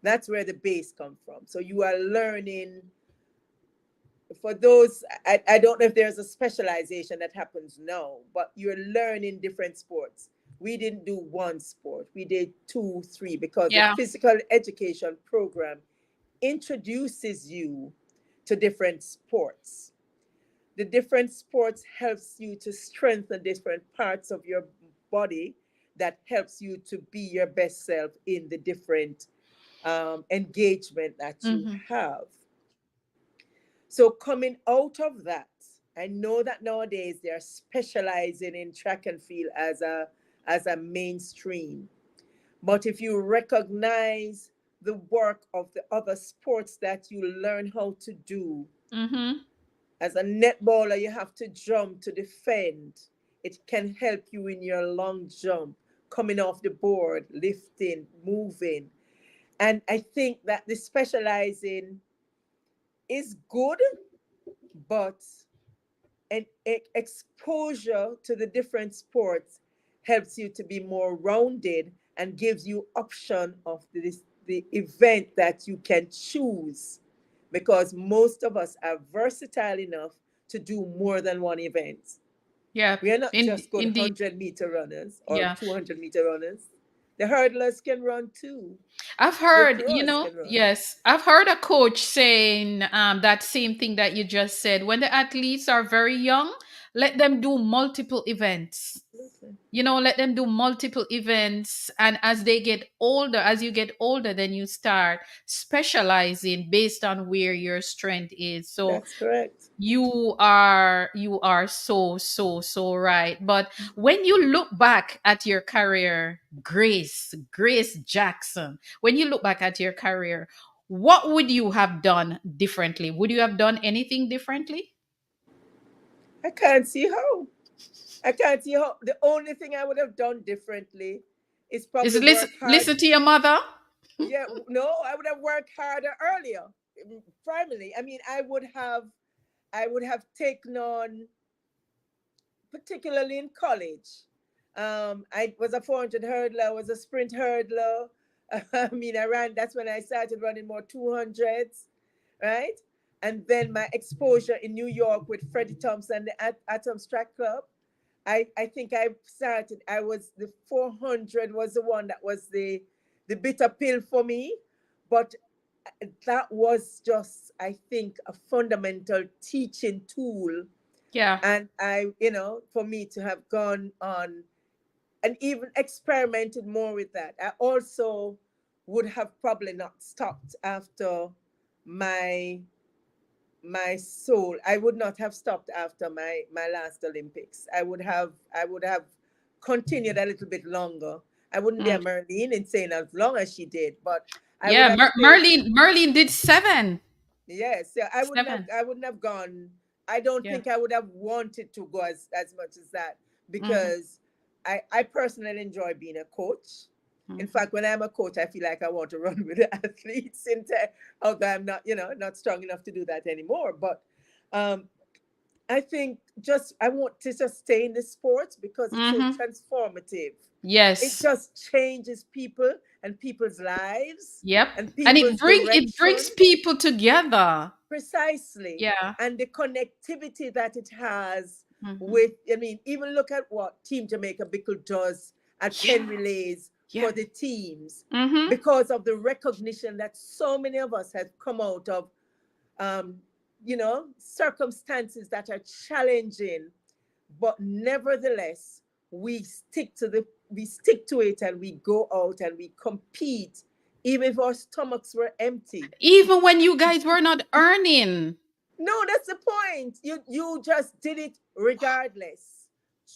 That's where the base comes from. So you are learning. For those, I don't know if there's a specialization that happens now, but you're learning different sports. We didn't do one sport, we did 2, 3, because the Yeah. physical education program introduces you to different sports. The different sports helps you to strengthen different parts of your body that helps you to be your best self in the different engagement that you Mm-hmm. have. So coming out of that, I know that nowadays they are specializing in track and field as a mainstream. But if you recognize the work of the other sports that you learn how to do, Mm-hmm. as a netballer, you have to jump to defend. It can help you in your long jump, coming off the board, lifting, moving. And I think that the specializing is good, but an exposure to the different sports helps you to be more rounded and gives you option of the event that you can choose, because most of us are versatile enough to do more than one event. Yeah. We are not just good Indeed. 100-meter runners or Yeah. 200-meter runners. The hurdlers can run too. I've The heard, throwers can run. yes, I've heard a coach saying that same thing that you just said. When the athletes are very young, let them do multiple events. Absolutely. Let them do multiple events. And as they get older, as you get older, then you start specializing based on where your strength is. So That's correct. you are so right. But when you look back at your career, Grace Jackson, when you look back at your career, what would you have done differently? Would you have done anything differently? I can't see how. I can't see how. The only thing I would have done differently is Is probably it listen, work hard. listen to your mother? Yeah, no, I would have worked harder earlier. Primarily, I mean, I would have taken on, particularly in college. I was a 400 hurdler, I was a sprint hurdler. I mean, I ran, that's when I started running more 200s, right? And then my exposure in New York with Freddie Thompson, the Atoms Track Club. I think I was the 400 was the one that was the bitter pill for me. But that was just, I think, a fundamental teaching tool. Yeah. And for me to have gone on and even experimented more with that. I also would have probably not stopped after my soul. I would not have stopped after my last Olympics. I would have continued a little bit longer. I wouldn't be a Mm. Merlene in saying as long as she did, but I would Yeah, have stayed. Merlin did seven. Yes, yeah, Seven. I wouldn't have gone. I don't Yeah. think I would have wanted to go as much as that, Mm-hmm. because I personally enjoy being a coach. In Mm-hmm. fact, when I'm a coach, I feel like I want to run with the athletes although I'm not, not strong enough to do that anymore. But um, I think just I want to just stay in the sports because it's so Mm-hmm. transformative. It Yes. just changes people and people's lives Yep. and And it people's brings direction. people together. Precisely. Yeah. And the connectivity that it has Mm-hmm. with, I mean, even look at what Team Jamaica Bickle does at Yeah. 10 relays Yeah. for the teams, Mm-hmm. because of the recognition that so many of us have come out of, circumstances that are challenging, but nevertheless, we stick to it and we go out and we compete, even if our stomachs were empty. Even when you guys were not earning. No, that's the point. You just did it regardless,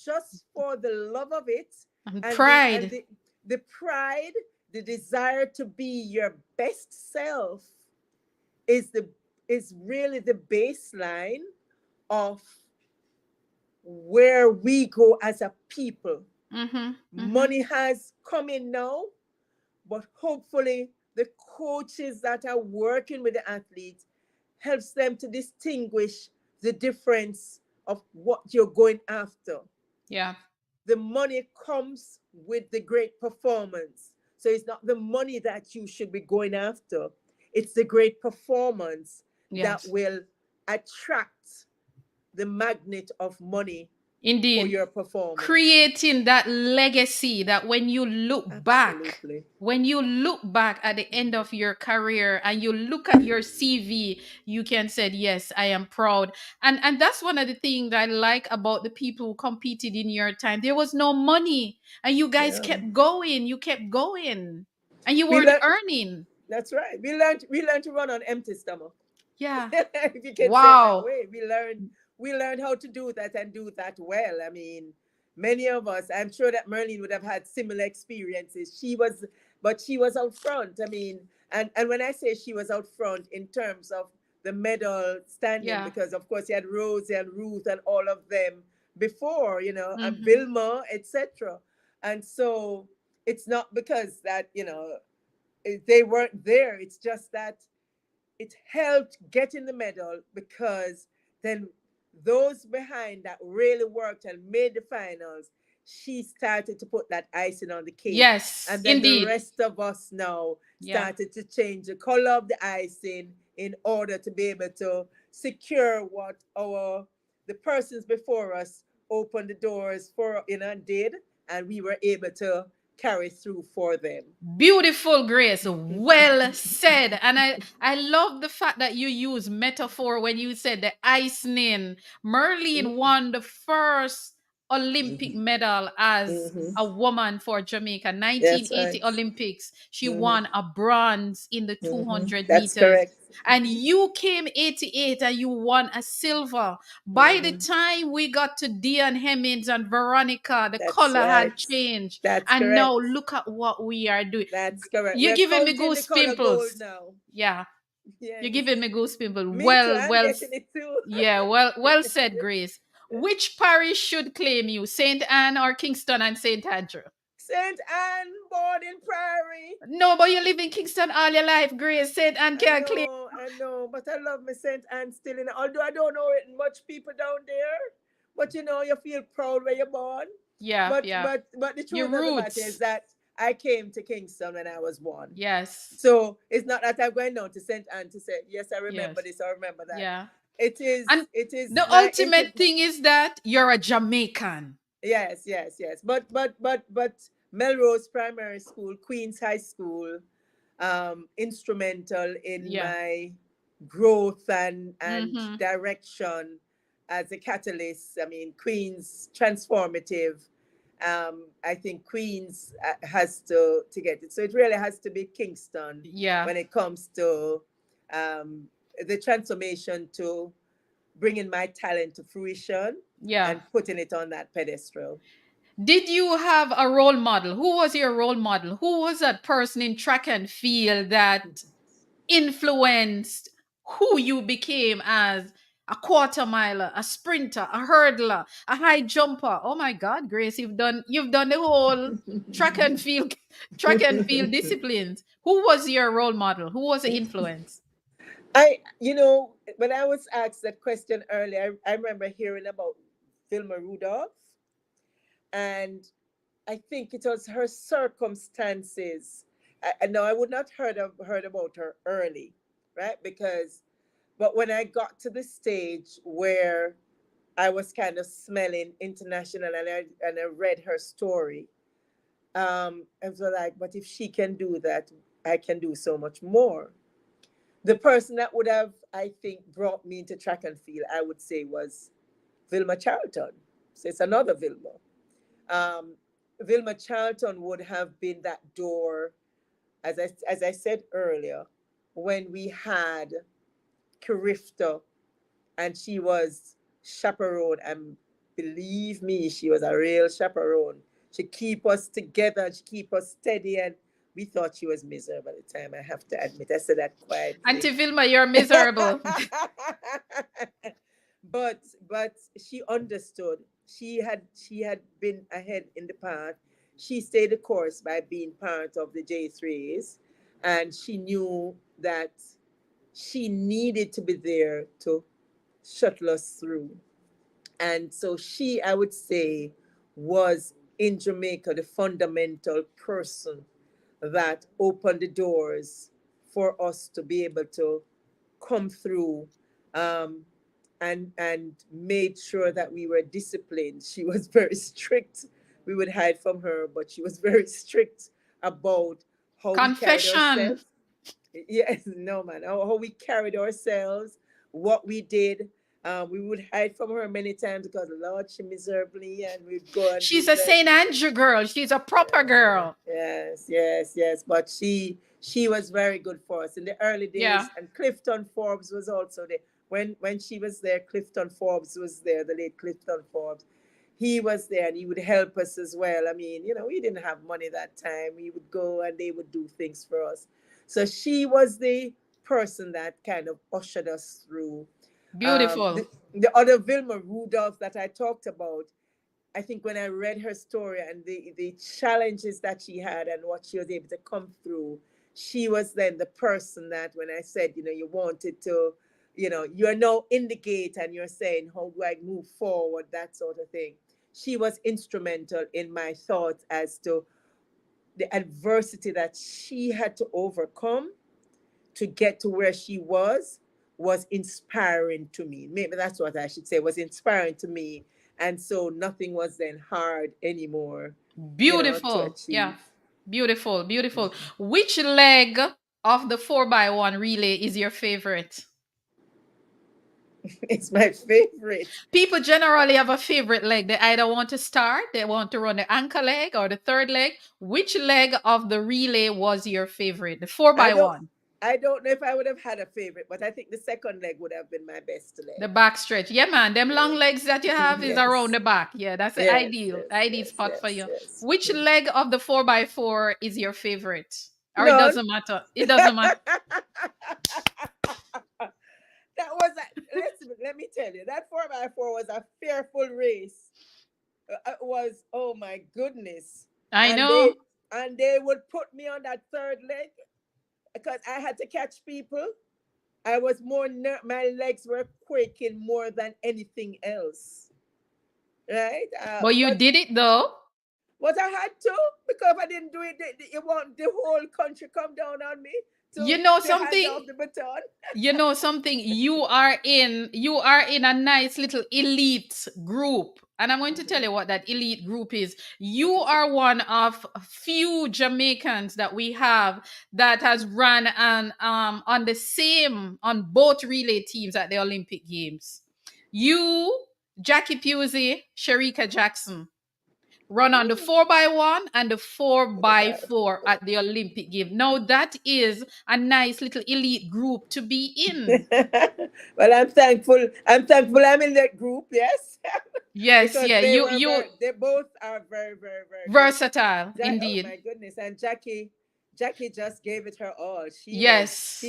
just for the love of it, And and pride. the pride, the desire to be your best self is really the baseline of where we go as a people. Mm-hmm. Mm-hmm. Money has come in now, but hopefully the coaches that are working with the athletes helps them to distinguish the difference of what you're going after. Yeah. The money comes with the great performance. So it's not the money that you should be going after, it's the great performance that Yes. will attract the magnet of money for Indeed. your performance. Creating that legacy that Absolutely. when you look back at the end of your career and you look at your CV, you can say, yes, I am proud. And that's one of the things I like about the people who competed in your time. There was no money, and you guys Yeah. kept going. You kept going, and you We weren't learned earning. that's right. We learned to run on empty stomach. Yeah. If you can say it that Wow. way. We learned how to do that and do that well. I mean, many of us, I'm sure that Merlin would have had similar experiences. She was out front. I mean, and when I say she was out front in terms of the medal standing, Yeah. because of course you had Rosie and Ruth and all of them before, and Mm-hmm. Vilma, etc. And so it's not because that, they weren't there. It's just that it helped getting the medal, because then those behind that really worked and made the finals, she started to put that icing on the cake. Yes, And then the indeed. rest of us now Yeah. started to change the color of the icing in order to be able to secure what the persons before us opened the doors for, and did, and we were able to carry through for them. Beautiful, Grace. Well said. And I love the fact that you use metaphor when you said the icing. Merlin won the first Olympic medal as Hmm. a woman for Jamaica. That's 1980 right. Olympics. She Hmm. won a bronze in the Hmm. 200 That's meters. correct. And you came 88 and you won a silver. By the Hmm. time we got to Dion Hemmings and Veronica, the That's color had right. changed. That's And now correct. look at what we are doing. That's correct. You're We're giving me counting the goose color gold pimples. now. Yeah, you're Yes. giving me goose pimples. Me too. I'm getting it too. Yeah, well said, Grace. Which parish should claim you, Saint Anne or Kingston and Saint Andrew? St. Anne, born in Prairie. No, but you live in Kingston all your life, Grace. Saint Anne can't claim. I know, but I love my St. Anne still although I don't know it much people down there. But you feel proud where you're born. Yeah, But yeah. but the Your truth of the matter is roots. that I came to Kingston when I was one. Yes. So it's not that I'm going down to St. Anne to say, yes, I remember Yes. this, I remember that. Yeah. It is And it is the my ultimate thing is that you're a Jamaican. yes, yes, yes. But Melrose Primary School, Queens High School, instrumental in Yeah. my growth and Mm-hmm. direction as a catalyst. I mean, Queens transformative. I think Queens has to get it. So it really has to be Kingston Yeah. when it comes to um, the transformation to bringing my talent to fruition Yeah. and putting it on that pedestal. Did you have a role model? Who was your role model? Who was that person in track and field that influenced who you became as a quarter miler, a sprinter, a hurdler, a high jumper? Oh my God, Grace, you've done the whole track and field track and field disciplines. Who was your role model? Who was the influence? When I was asked that question earlier, I remember hearing about Vilma Rudolph, and I think it was her circumstances. No, I would not heard about her early, right? But when I got to the stage where I was kind of smelling international, and I read her story, I was like, but if she can do that, I can do so much more. The person that would have, I think, brought me into track and field, I would say, was Vilma Charlton. So it's another Vilma. Um, Vilma Charlton would have been that door, as I said earlier, when we had Carifta, and she was chaperone, and believe me, she was a real chaperone. She keep us together, she keep us steady, and we thought she was miserable at the time. I have to admit, I said that quietly. Auntie Vilma, you're miserable. but she understood. She had been ahead in the path. she stayed the course by being part of the J3s, and she knew that she needed to be there to shuttle us through. And so she, I would say, was in Jamaica the fundamental person that opened the doors for us to be able to come through, um, and made sure that we were disciplined. She was very strict. We would hide from her, but she was very strict about how we carried Confession. ourselves. Yes, no, man. How we carried ourselves, what we did. We would hide from her many times because, Lord, she miserably, and we'd go and She's do a that. St. Andrew girl. She's a proper girl. Yes, yes, yes. But she was very good for us in the early Yeah. days. And Clifton Forbes was also there. When she was there, Clifton Forbes was there, the late Clifton Forbes. He was there and he would help us as well. I mean, we didn't have money that time. We would go and they would do things for us. So she was the person that kind of ushered us through. Beautiful. The other Vilma Rudolph that I talked about, I think when I read her story and the challenges that she had and what she was able to come through, she was then the person that when I said, you wanted to, you're now in the gate and you're saying, how do I move forward, that sort of thing. She was instrumental in my thoughts as to the adversity that she had to overcome to get to where she was inspiring to me. Maybe that's what I should say, was inspiring to me. And so nothing was then hard anymore, to Beautiful. achieve. Yeah. Beautiful. Beautiful. Which leg of the 4x1 relay is your favorite? It's my favorite. People generally have a favorite leg. They either want to start, they want to run the anchor leg or the third leg. Which leg of the relay was your favorite? The 4x1. I don't know if I would have had a favorite, but I think the second leg would have been my best The leg. back stretch. Yeah, man. Them long legs that you have is around Yes. the back. Yeah, that's the Yes, ideal yes, spot for yes, you. yes. Which leg of the 4x4 is your favorite? Or it None. doesn't matter. It doesn't matter. That was let me tell you, that 4x4 was a fearful race. It was, oh my goodness. I And know. they would put me on that third leg because I had to catch people. I was my legs were quaking more than anything else. Right? But you did it though. But I had to, because if I didn't do it, you want the whole country come down on me You to know hand something? off the baton. You know something? You are in a nice little elite group. And I'm going to tell you what that elite group is. You are one of few Jamaicans that we have that has run on both relay teams at the Olympic Games. You, Jackie Pusey, Sharika Jackson, run on the 4x1 and the 4x4 at the Olympic Games. Now that is a nice little elite group to be in. Well, I'm thankful. I'm in that group, yes. Yes, Because yeah. they both are very, very, very good. Versatile, Oh indeed. my goodness. And Jackie just gave it her all. Yes.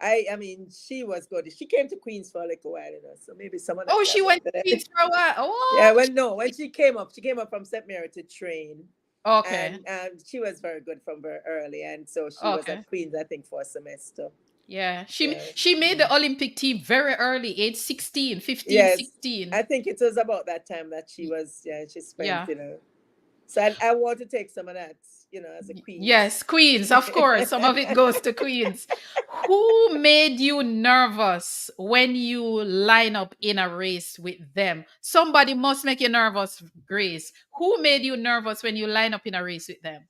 I mean, she was good. She came to Queens for like a while, so maybe someone. Oh, she went to Queens for a while. Oh, Yeah, when she came up from St. Mary to train. okay. And she was very good from very early, and so she was Okay. at Queens, I think, for a semester. Yeah, she made the Olympic team very early, age 16, 15, Yes, 16. I think it was about that time that she spent, Yeah. So I want to take some of that, as a queen. Yes, Queens, of course. Some of it goes to Queens. Who made you nervous when you line up in a race with them? Somebody must make you nervous, Grace. Who made you nervous when you line up in a race with them?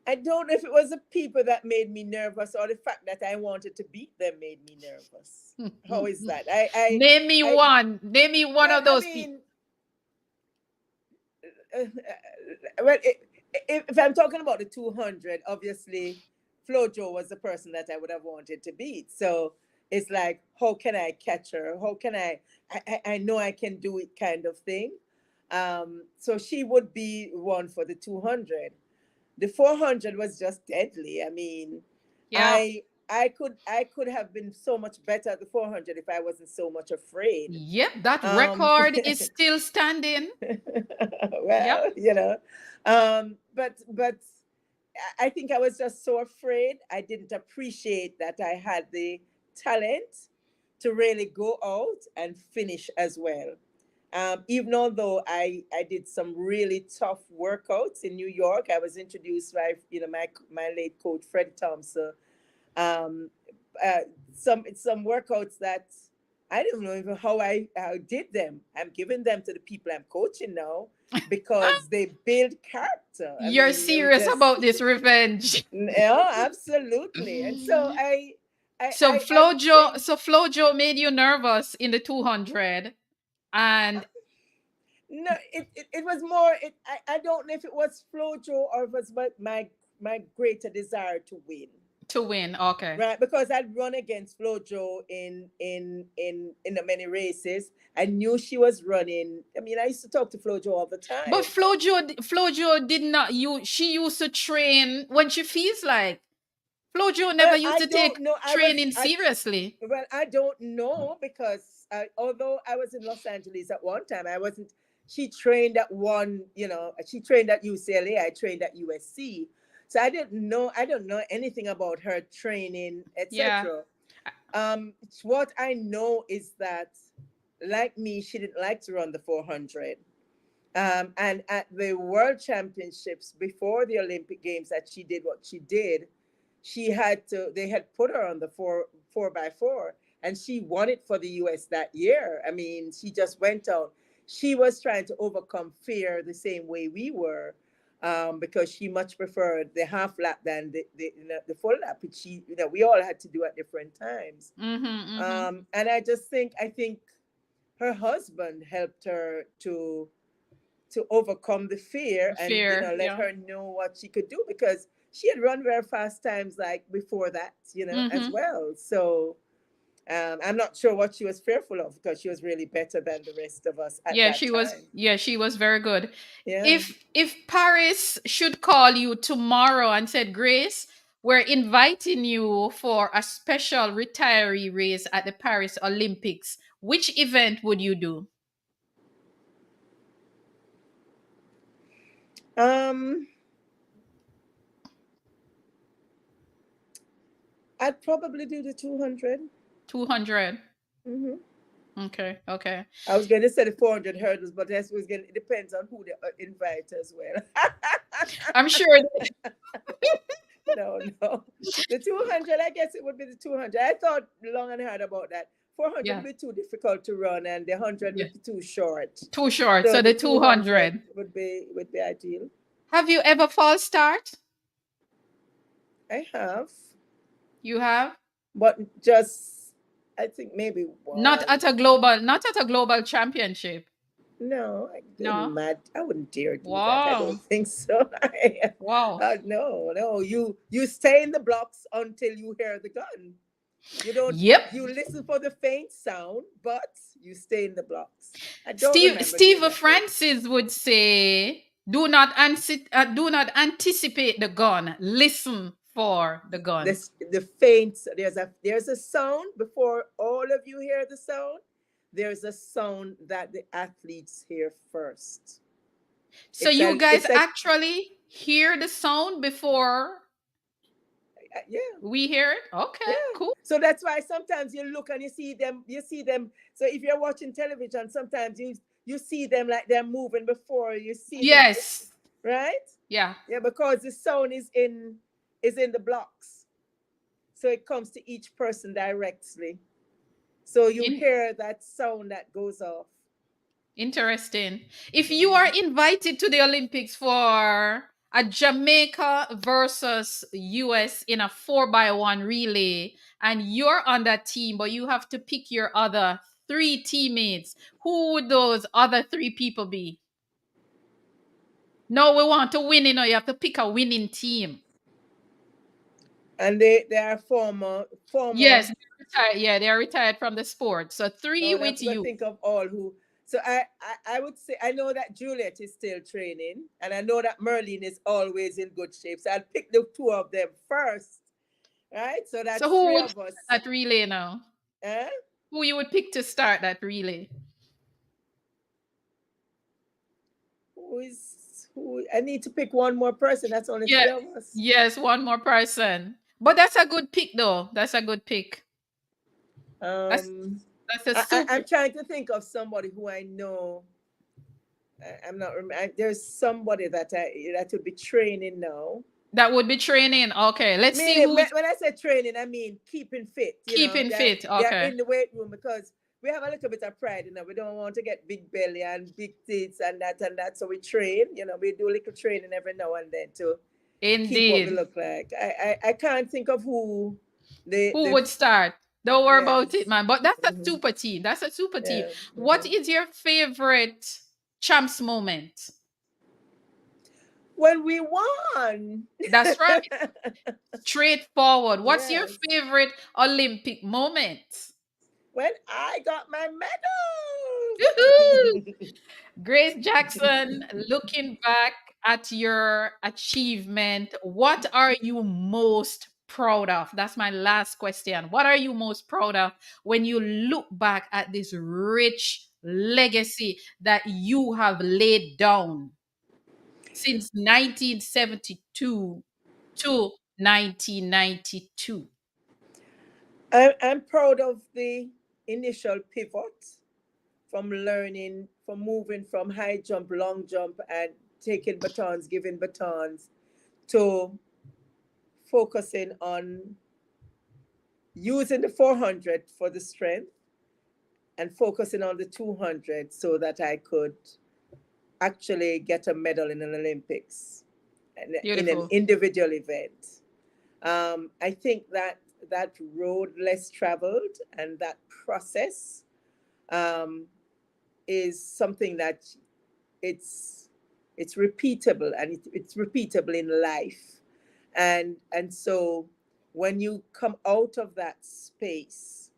I don't know if it was the people that made me nervous or the fact that I wanted to beat them made me nervous. How is that? Name me one. Name me one of those people. Well, if I'm talking about the 200, obviously, Flojo was the person that I would have wanted to beat. So it's like, how can I catch her? How can I know I can do it kind of thing. So she would be one for the 200. The 400 was just deadly. I mean, Yeah. I could have been so much better at the 400 if I wasn't so much afraid. Yep, that Um, record is still standing. Yep. well, but I think I was just so afraid. I didn't appreciate that I had the talent to really go out and finish as well. Even although I did some really tough workouts in New York, I was introduced by my late coach Fred Thompson. Um, some workouts that I don't know even how I did them. I'm giving them to the people I'm coaching now because they build character. I You're mean, they were serious just about this revenge. yeah, absolutely. And so So I would Flojo, say so Flojo made you nervous in the 200, and no. It was more. I don't know if it was Flojo or it was my greater desire to win. to win. Okay. Right, because I'd run against Flojo in the many races. I knew she was running. I mean, I used to talk to Flojo all the But time. Flojo did not you she used to train when she feels like. Flojo never Well, used I to take don't know. training seriously. Well, I don't know because although I was in Los Angeles at one time, I wasn't. She trained at one. She trained at UCLA. I trained at USC. So I didn't know. I don't know anything about her training, Yeah. etc. What I know is that, like me, she didn't like to run the 400. And at the World Championships before the Olympic Games, that she did what she did, they had put her on the four by four, and she won it for the US that year. I mean, she just went out. She was trying to overcome fear the same way we were, because she much preferred the half lap than the full lap, which we all had to do at different times. And I think her husband helped her to overcome the fear and Fear. let Yeah. her know what she could do, because she had run very fast times like before that, as well. So I'm not sure what she was fearful of, because she was really better than the rest of us at Yeah, that she was. time. Yeah, she was very good. Yeah. If Paris should call you tomorrow and said, Grace, we're inviting you for a special retiree race at the Paris Olympics, which event would you do? um I'd probably do the 200. 200. Hmm. Okay, okay. I was going to say the 400 hurdles, but it depends on who they invite as well. I'm sure. No. The 200, I guess it would be the 200. I thought long and hard about that. 400 Yeah, would be too difficult to run, and the 100 yeah. would be too short. Too short. So So the the 200 200. would be ideal. Have you ever false start? I have, You have? but just I think maybe Not one. at a global, not at a global championship. No, I didn't No. mad. I wouldn't dare do that. I Wow. don't think so. Wow. No. You stay in the blocks until you hear the gun. You don't. Yep. You listen for the faint sound, but you stay in the blocks. I don't remember Steve doing that though. Francis would say, do not anticipate the gun. Listen for the gun. The faint. There's a sound before all of you hear the sound. There's a sound that the athletes hear first. So It's you a guys it's a actually hear the sound before yeah. we hear it? Okay, Yeah. cool. So that's why sometimes you look and you see them. So if you're watching television, sometimes you see them like they're moving before you see the Yes. right. Yeah. Yeah, because the sound is in the blocks, so it comes to each person directly. So you In- hear that sound that goes off. Interesting. If you are invited to the Olympics for a Jamaica versus US in a 4x1 relay, and you're on that team, but you have to pick your other three teammates, who would those other three people be? No, we want to win, you have to pick a winning team. And they are former. Yes, they are retired from the sport. So three Oh, I'm with gonna you. think of all who. So I would say I know that Juliet is still training, and I know that Merlin is always in good shape. So I'll pick the two of them first, right? So So that's who three would of start us. that relay now? Eh? Who you would pick to start that relay? Who? I need to pick one more person. That's only Yeah. three of us. Yes, one more person. But that's a good pick though. That's a good pick. That's Um, that's a I'm super trying to think of somebody who I know. I'm not. There's somebody that would be training now. that would be training. Okay, let's see Meaning, who is when I say training, I mean keeping fit. keeping fit. They're Okay. in the weight room because we have a little bit of pride. We don't want to get big belly and big tits and that and that. So we train. We do a little training every now and then to keep what we Indeed. look like. I can't think of who Who the would start? Don't worry about it, yes. man. But that's a Hmm. super team. That's a super team. Yeah. What Hmm. is your favorite champs moment? When we won. That's right. Straightforward. What's your Yes. favorite Olympic moment? When I got my Woohoo! medal. Grace Jackson, looking back at your achievement, what are you most proud of? That's my last question. What are you most proud of when you look back at this rich legacy that you have laid down since 1972 to 1992? I'm proud of the initial pivot from moving from high jump, long jump, and taking batons, giving batons, to focusing on using the 400 for the strength and focusing on the 200 so that I could actually get a medal in an Olympics and in an Beautiful. individual event. I think that road less traveled and that process um, is something that it's it's repeatable, and it's repeatable in life, and so when you come out of that space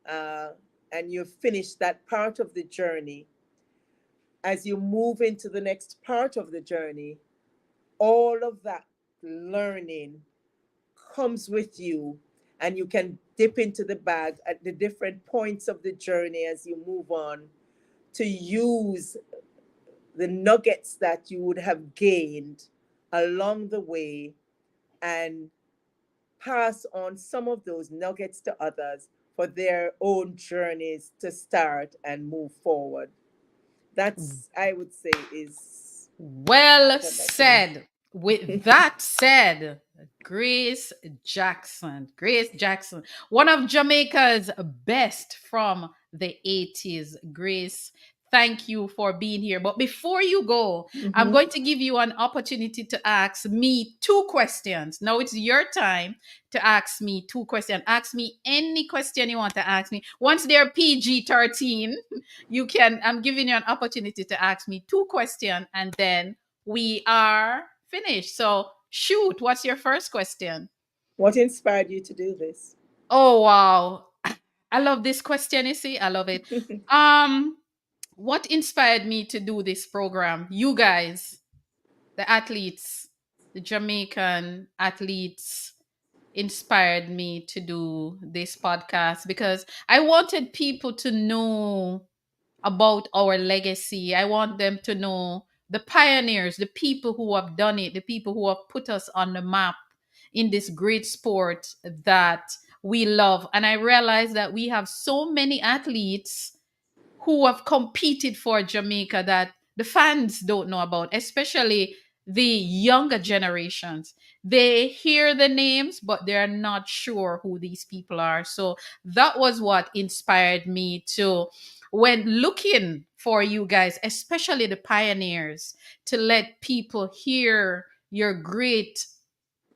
uh, and you finish that part of the journey, as you move into the next part of the journey, all of that learning comes with you, and you can dip into the bag at the different points of the journey as you move on to use the nuggets that you would have gained along the way and pass on some of those nuggets to others for their own journeys to start and move forward. That's, I would say, is Well what I'd like to do. said. With that said, Grace Jackson, one of Jamaica's best from the 80s. Grace, thank you for being here. But before you go, I'm Mhm. going to give you an opportunity to ask me two questions. Now it's your time to ask me two questions. Ask me any question you want to ask me. Once they're PG-13, you can, I'm giving you an opportunity to ask me two questions, and then we are finished. So shoot, what's your first question? What inspired you to do this? Oh wow. I love this question, you see. I love it. Um what inspired me to do this program? You guys, the athletes, the Jamaican athletes inspired me to do this podcast because I wanted people to know about our legacy. I want them to know the pioneers, the people who have done it, the people who have put us on the map in this great sport that we love. And I realize that we have so many athletes who have competed for Jamaica that the fans don't know about, especially the younger generations. They hear the names, but they're not sure who these people are. So that was what inspired me to, when looking for you guys, especially the pioneers, to let people hear your great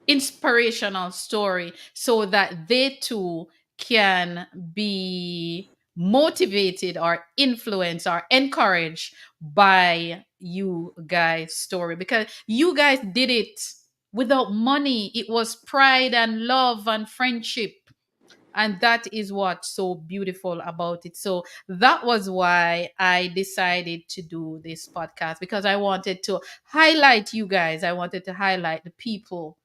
inspirational story so that they too can be motivated or influenced or encouraged by you guys' story, because you guys did it without money. It was pride and love and friendship, and that is what's so beautiful about it. So that was why I decided to do this podcast, because I wanted to highlight you guys. I wanted to highlight the people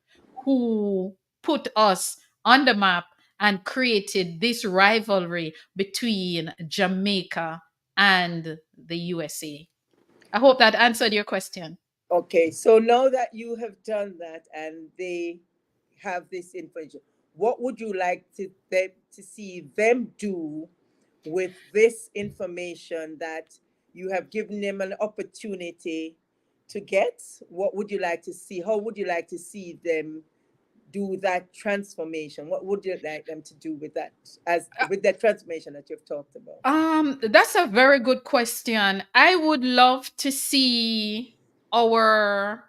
who put us on the map and created this rivalry between Jamaica and the USA. I hope that answered your question. Okay, so now that you have done that and they have this information, what would you like to see them do with this information that you have given them an opportunity to get? What would you like to see? How would you like to see them do that transformation? What would you like them to do with that, as with that transformation that you've talked about? That's a very good question. I would love to see our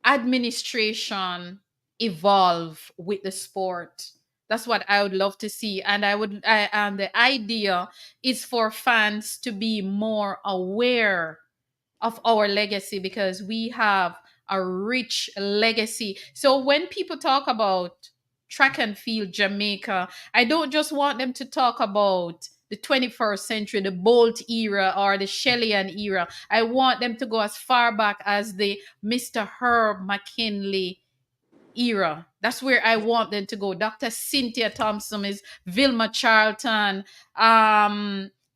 administration evolve with the sport. That's what I would love to see. And the idea is for fans to be more aware of our legacy, because we have a rich legacy. So when people talk about track and field Jamaica, I don't just want them to talk about the 21st century, the Bolt era or the Shellian era. I want them to go as far back as the Mr. Herb McKinley era. That's where I want them to go. Dr. Cynthia Thompson is Vilma Charlton,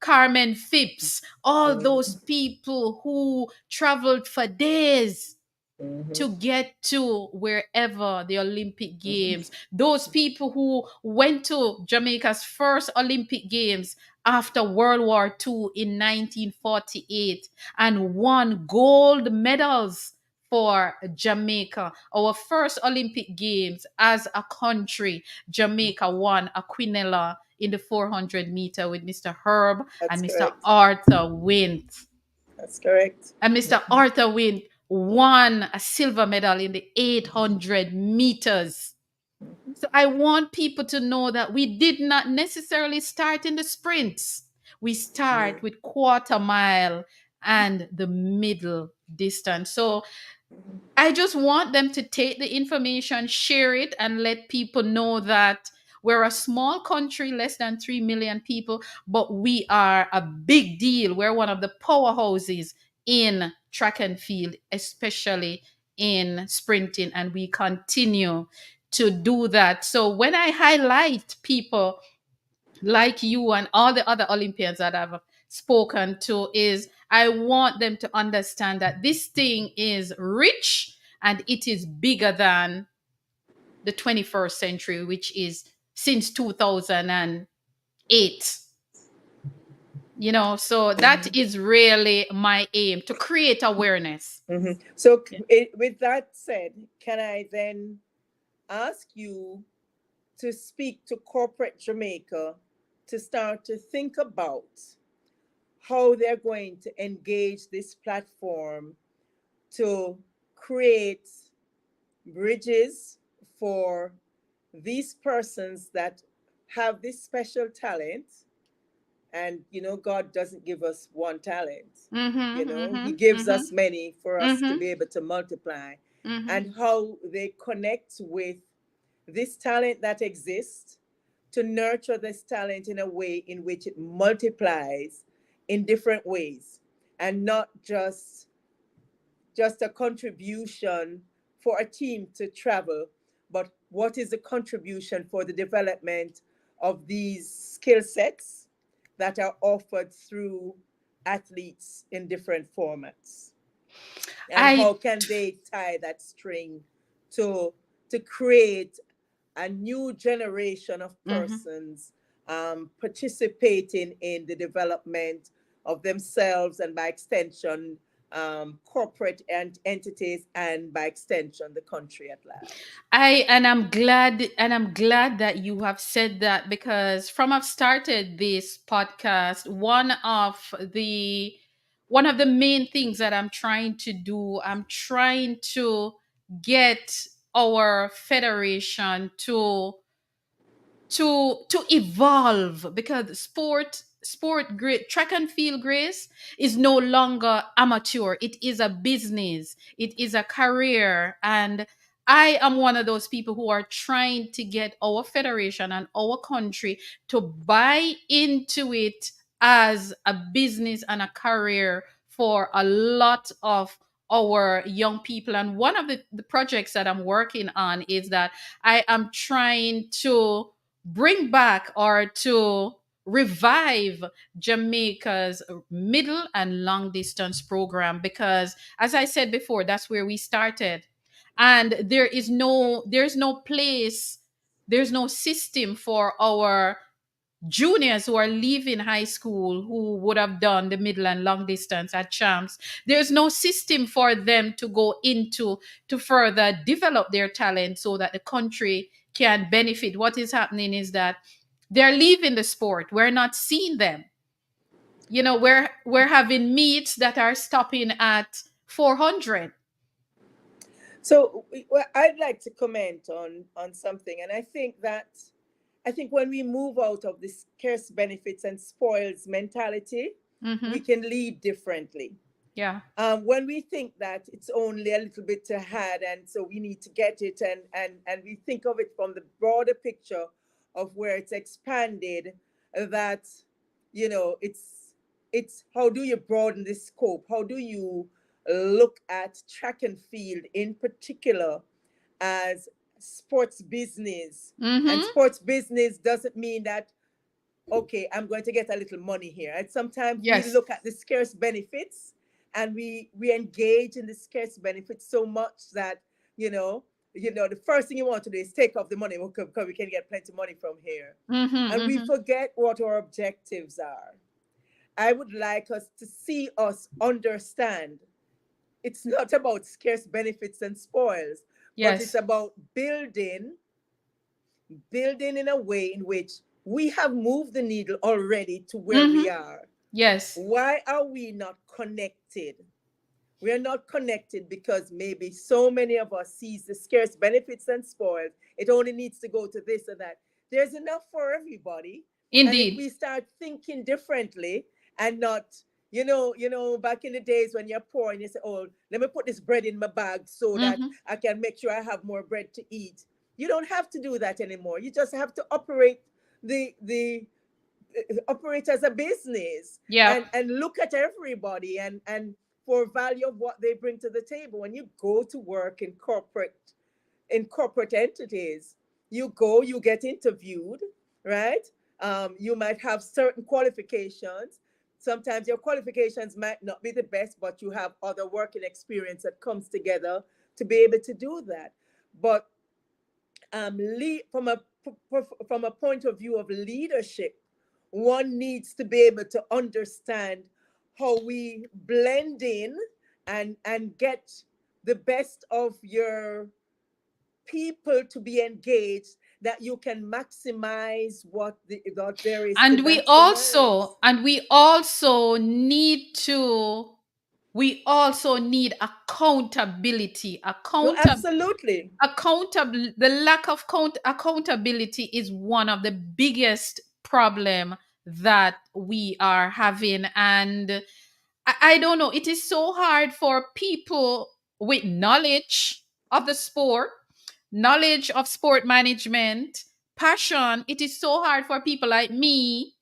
Carmen Phipps, all those people who traveled for days to get to wherever the Olympic Games, those people who went to Jamaica's first Olympic Games after World War II in 1948 and won gold medals for Jamaica. Our first Olympic Games as a country, Jamaica won a quinella in the 400 meter with Mr. Herb That's and Mr. correct. Arthur Wint. That's correct. And Mr. Arthur Wint won a silver medal in the 800 meters. So I want people to know that we did not necessarily start in the sprints. We start with quarter mile and the middle distance. So I just want them to take the information, share it, and let people know that we're a small country, less than 3 million people, but we are a big deal. We're one of the powerhouses in track and field, especially in sprinting, and we continue to do that. So when I highlight people like you and all the other Olympians that I've spoken to, is I want them to understand that this thing is rich and it is bigger than the 21st century, which is since 2008. So that is really my aim, to create awareness. So, with that said, can I then ask you to speak to corporate Jamaica to start to think about how they're going to engage this platform to create bridges for these persons that have this special talent? And God doesn't give us one talent. He gives us many for us to be able to multiply. And how they connect with this talent that exists, to nurture this talent in a way in which it multiplies in different ways, and not just a contribution for a team to travel, but what is the contribution for the development of these skill sets that are offered through athletes in different formats? And how can they tie that string to create a new generation of persons participating in the development of themselves, and by extension corporate and entities, and by extension the country at large? I'm glad that you have said that, because from I've started this podcast, one of the main things that I'm trying to do, I'm trying to get our federation to evolve, because track and field, Grace, is no longer amateur. It is a business, it is a career, and I am one of those people who are trying to get our federation and our country to buy into it as a business and a career for a lot of our young people. And one of the projects that I'm working on is that I am trying to bring back or to revive Jamaica's middle and long distance program, because as I said before, that's where we started. And there's no place, there's no system for our juniors who are leaving high school who would have done the middle and long distance at champs. There's no system for them to go into to further develop their talent so that the country can benefit. What is happening is that they're leaving the sport, we're not seeing them. We're having meets that are stopping at 400. So well, I'd like to comment on something, and I think when we move out of this scarce benefits and spoils mentality, we Mm-hmm. can lead differently. Yeah. When we think that it's only a little bit to had, and so we need to get it, and we think of it from the broader picture of where it's expanded, that it's how do you broaden the scope? How do you look at track and field in particular as sports business? And Mm-hmm. sports business doesn't mean that, okay, I'm going to get a little money here. And sometimes we Yes. look at the scarce benefits, and we engage in the scarce benefits so much that the first thing you want to do is take off the money, because we can get plenty of money from here, Mm-hmm. and we Mm-hmm. forget what our objectives are. I would like us to see us understand it's not about scarce benefits and spoils, but it's Yes. about building in a way in which we have moved the needle already to where Mm-hmm. we are. Yes. Why are we not connected? We are not connected because maybe so many of us sees the scarce benefits and spoils. It only needs to go to this or that. There's enough for everybody. And if Indeed. we start thinking differently and not, back in the days when you're poor and you say, oh, let me put this bread in my bag so that Mm-hmm. I can make sure I have more bread to eat. You don't have to do that anymore. You just have to the operate as a business, Yeah. and look at everybody, and for value of what they bring to the table. When you go to work in corporate entities, you get interviewed, right? You might have certain qualifications. Sometimes your qualifications might not be the best, but you have other working experience that comes together to be able to do that. But from a point of view of leadership, one needs to be able to understand how we blend in and get the best of your people to be engaged, that you can maximize what there is to and we maximize. also and we also need to we also need accountability. No, absolutely. Accountable The lack of accountability is one of the biggest problem that we are having. And I don't know, it is so hard for people with knowledge of the sport, knowledge of sport management, passion. It is so hard for people like me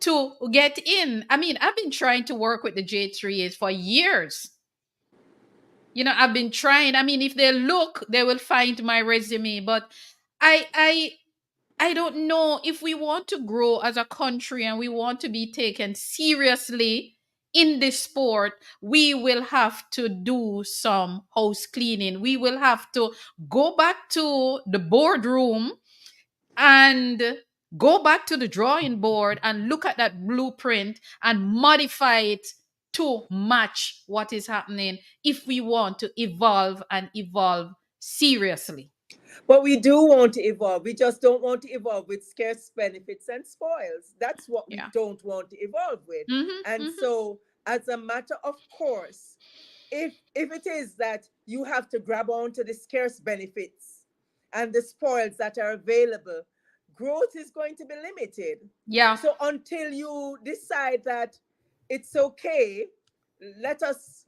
to get in. I mean, I've been trying to work with the J3s for years. I've been trying. I mean, if they look, they will find my resume. But I I I don't know, if we want to grow as a country and we want to be taken seriously in this sport, we will have to do some house cleaning. We will have to go back to the boardroom and go back to the drawing board and look at that blueprint and modify it to match what is happening if we want to evolve and evolve seriously. But we do want to evolve. We just don't want to evolve with scarce benefits and spoils. That's what we Yeah. don't want to evolve with. Mm-hmm, And mm-hmm. so, as a matter of course, if it is that you have to grab onto the scarce benefits and the spoils that are available, growth is going to be limited. Yeah. So until you decide that it's okay, let us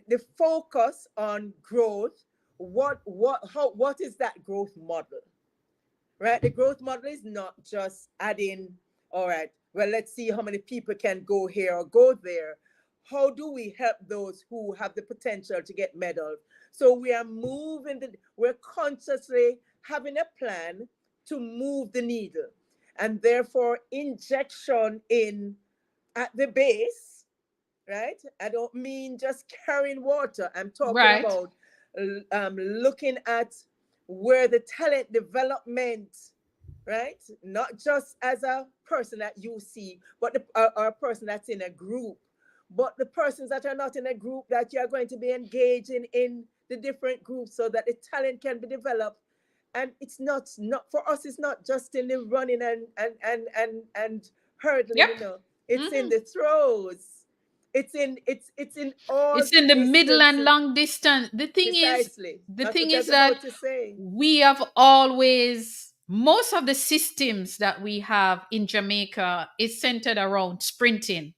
the focus on growth. What is that growth model? Right? The growth model is not just adding, all right, well, let's see how many people can go here or go there. how do we help those who have the potential to get medals? So we are we're consciously having a plan to move the needle, and therefore injection in at the base, right? I don't mean just carrying water. I'm talking Right. about looking at where the talent development, right? Not just as a person that you see, but or a person that's in a group, but the persons that are not in a group that you are going to be engaging in the different groups so that the talent can be developed. And it's not for us, it's not just in the running and hurdling, Yep. you know. It's in the throws. It's in all It's in the middle and distances. long distance. Precisely. The That's thing what I is was that about to say. we have always, most of the systems that we have in Jamaica is centered around sprinting.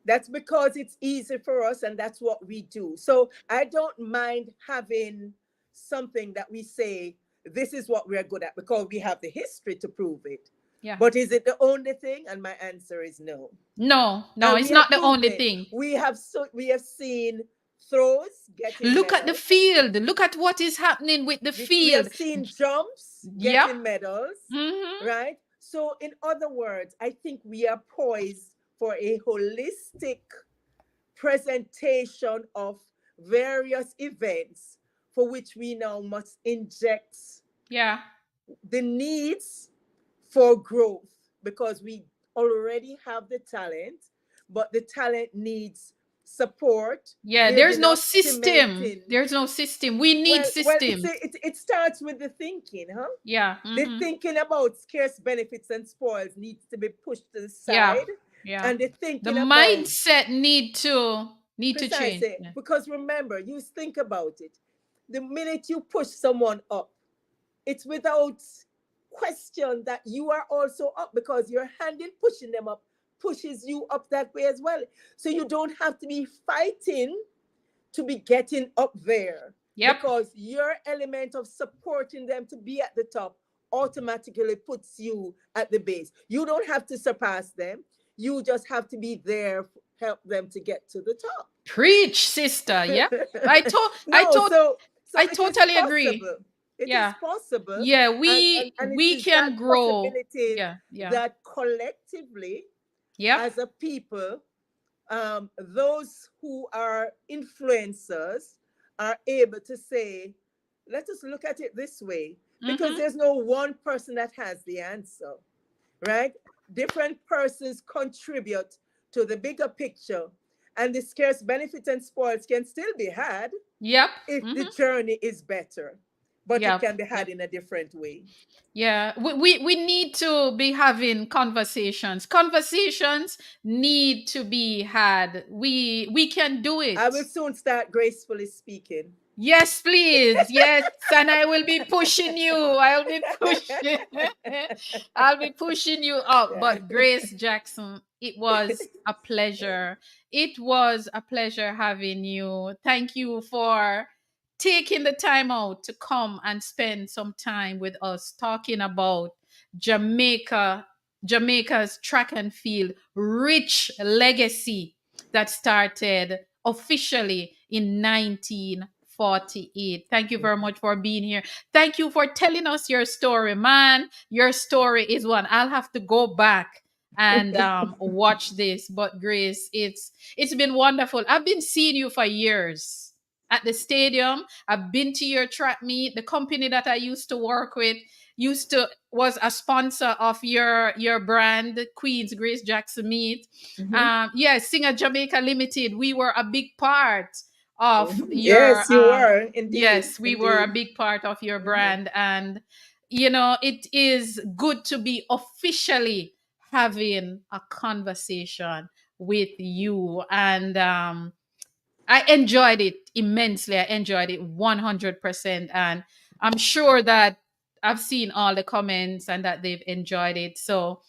That's because it's easy for us and that's what we do. So I don't mind having something that we say, this is what we're good at, because we have the history to prove it. Yeah. But is it the only thing? And my answer is no. No, And it's we have not the proven only it. thing. We have seen throws getting Look at the medals. field. Look at what is happening with the We field. have seen jumps Yep. getting medals, Mm-hmm. right? So in other words, I think we are poised for a holistic presentation of various events for which we now must inject Yeah. the needs for growth, because we already have the talent, but the talent needs support. Yeah, there's building no up, system. cementing. There's no system. We need Well, system. it starts with the thinking, huh? Yeah. The Mm-hmm. thinking about scarce benefits and spoils needs to be pushed to the Yeah. side, Yeah. and the The thinking about mindset need to change. precisely, Yeah. because remember, you think about it. The minute you push someone up, it's without question that you are also up, because your hand in pushing them up pushes you up that way as well. So you don't have to be fighting to be getting up there, Yep. because your element of supporting them to be at the top automatically puts you at the base. You don't have to surpass them. You just have to be there, help them to get to the top. Preach, sister. Yeah. No, so I it is totally agree. possible. It is Yeah. possible. Yeah, And it we is that can grow. possibility Yeah. Yeah. that collectively, Yep. as a people, those who are influencers are able to say, let us look at it this way, because Mm-hmm. there's no one person that has the answer, right? Different persons contribute to the bigger picture, and the scarce benefits and spoils can still be had Yep. if the Mm-hmm. journey is better, but it Yep. can be had Yep. in a different way. Yeah, we need to be having conversations. Conversations need to be had. We can do it. I will soon start gracefully speaking. Yes, please. Yes, and I will be pushing you. I'll be pushing. I'll be pushing you up. Yeah. But Grace Jackson, it was a pleasure. It was a pleasure having you. Thank you for taking the time out to come and spend some time with us talking about Jamaica's track and field rich legacy that started officially in 1948. Thank you very much for being here. Thank you for telling us your story, man. Your story is one. I'll have to go back and watch this. But Grace, it's been wonderful. I've been seeing you for years at the stadium. I've been to your track meet. The company that I used to work with was a sponsor of your brand, Queen's Grace Jackson Meet. Singer Jamaica Limited. We were a big part of your Yes, you were indeed. yes, we were a indeed. big part of your brand. And it is good to be officially having a conversation with you. And I enjoyed it immensely. I enjoyed it 100%. And I'm sure that I've seen all the comments and that they've enjoyed it. So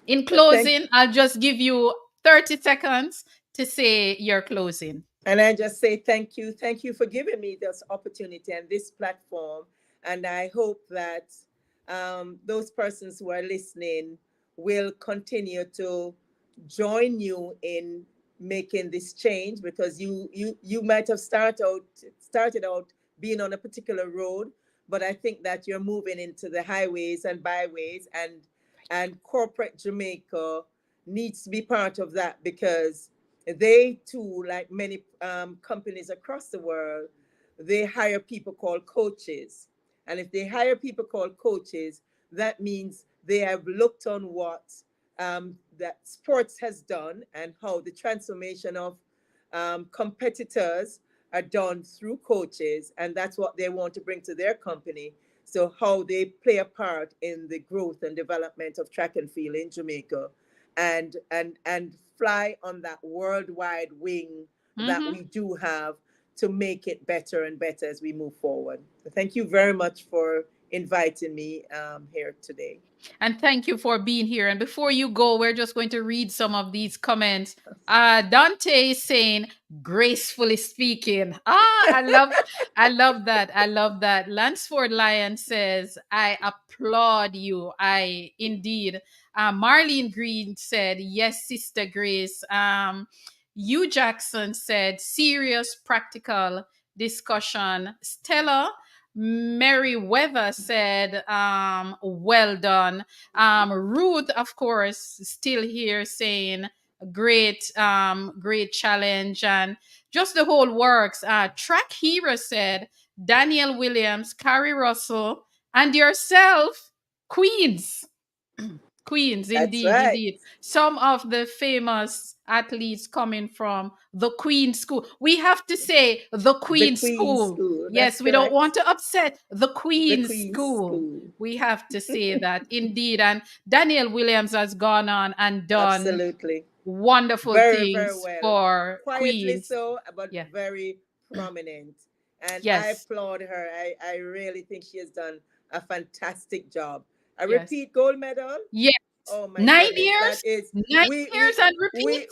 in closing, I'll just give you 30 seconds to say your closing. And I just say thank you. Thank you for giving me this opportunity and this platform. And I hope that those persons who are listening will continue to join you in making this change, because you might have started out being on a particular road, but I think that you're moving into the highways and byways, and corporate Jamaica needs to be part of that, because they too, like many companies across the world, they hire people called coaches. And if they hire people called coaches, that means they have looked on what that sports has done, and how the transformation of competitors are done through coaches, and that's what they want to bring to their company. So how they play a part in the growth and development of track and field in Jamaica, and fly on that worldwide wing that Mm-hmm. we do have, to make it better and better as we move forward. So thank you very much for inviting me here today. And thank you for being here. And before you go, we're just going to read some of these comments. Dante is saying, gracefully speaking. I love that. I love that. Lansford Lyon says, I applaud you. I indeed. Marlene Green said, yes, Sister Grace. Hugh Jackson said, serious, practical discussion. Stella Meriwether said, well done. Ruth, of course, still here saying, great challenge, and just the whole works. Track Hero said, Daniel Williams, Carrie Russell, and yourself, Queens. Queens, That's indeed, right. indeed. Some of the famous athletes coming from the Queen School. We have to say the The Queen Queen School. School. That's Yes, we don't want correct. to upset the The Queen Queen School. School. We have to say that, indeed. And Daniel Williams has gone on and done Absolutely. wonderful Very, very things well. for Quietly Queens. so, but Yeah. very prominent. And I Yes. applaud her. I really think she has done a fantastic job. A Yes. repeat gold medal. Yes. Oh my 9 years. goodness, that is 9 years and repeat.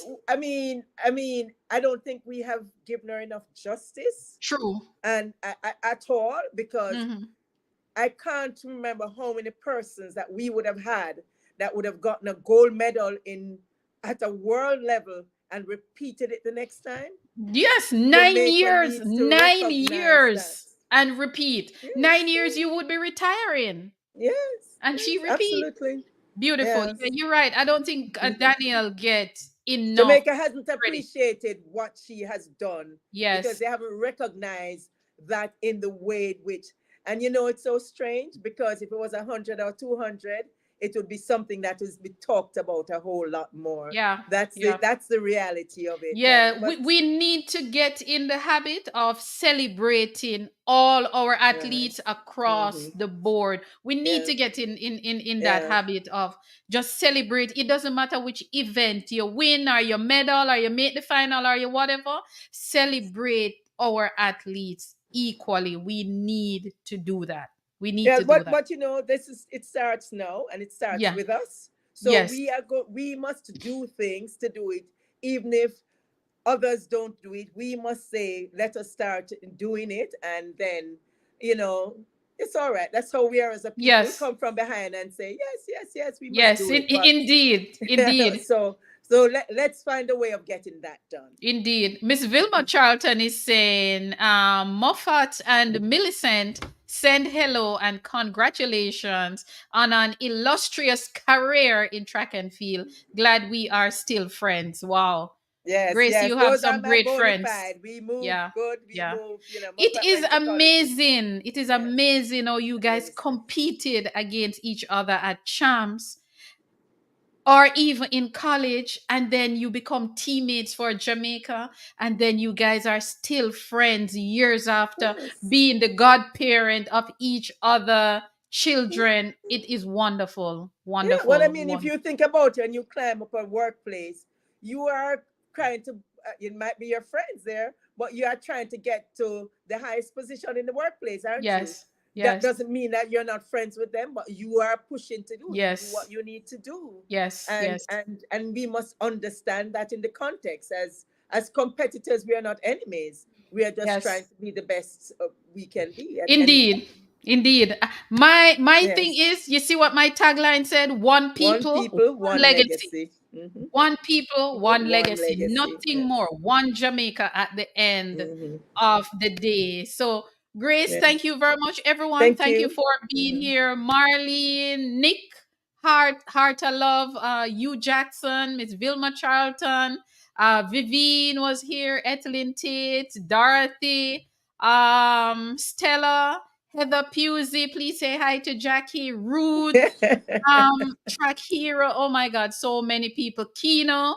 I don't think we have given her enough justice, True. and at all, because Mm-hmm. I can't remember how many persons that we would have had that would have gotten a gold medal in at a world level and repeated it the next time. Yes, 9 Jamaica years, needs to 9 years, recognize that. and repeat. Yes, 9 years, yes, you would be retiring, yes, and she yes, repeat. absolutely. Beautiful. Yeah, Yes. you're right. I don't think Daniel gets enough Jamaica hasn't credit. appreciated what she has done, because Yes. they haven't recognized that in the way in which, and it's so strange, because if it was 100 or 200, it would be something that is be talked about a whole lot more. Yeah. That's Yeah. the reality of it. Yeah, But we need to get in the habit of celebrating all our athletes yes, across the board. We need to yes, get in that yes, habit of just celebrate. It doesn't matter which event you win or you medal or you make the final or you whatever. Celebrate our athletes equally. We need to do that. We need yeah. to do But that. it starts now, and it starts Yeah. with us. So Yes. we must do things to do it, even if others don't do it. We must say, let us start doing it, and then it's all right. That's how we are as a people. We Yes. come from behind and say, yes, yes, yes, we must Yes. do it. But Indeed. Indeed. so let's find a way of getting that done. Indeed. Miss Vilma Charlton is saying, Moffat and Millicent send hello and congratulations on an illustrious career in track and field. Glad we are still friends. Wow. Yes, Grace, yes, you have those are some my great bona friends. fide. We move Yeah. good. We Yeah. move. It Moffat is went to college with amazing. It is yes, amazing how you guys Millicent. competed against each other at champs or even in college, and then you become teammates for Jamaica, and then you guys are still friends years after Yes. being the godparent of each other children. It is wonderful, Yeah, well, I wonderful, mean, if wonderful. you think about it and you climb up a workplace, you are trying to, it might be your friends there, but you are trying to get to the highest position in the workplace, aren't you? Yes, That yes, doesn't mean that you're not friends with them, but you are pushing to do yes, what you need to do. yes, And yes, and we must understand that in the context, as competitors, we are not enemies. We are just trying yes. to be the best we can be. And Indeed. Indeed. My thing Yes. is, you see what my tagline said? One One people, people, one one legacy. legacy. Hmm. One people, one One legacy. legacy. Nothing Yes. more. One Jamaica at the end Hmm. of the day. So, Grace, thank Yes. you very much, everyone. Thank Thank you you. for being Hmm. here. Marlene, Nick, Heart of Love, Hugh Jackson, Miss Vilma Charlton, Vivine was here, Ethelyn Tate, Dorothy, Stella, Heather Pusey. Please say hi to Jackie, Ruth, Track Hero. Oh my God, so many people. Kino,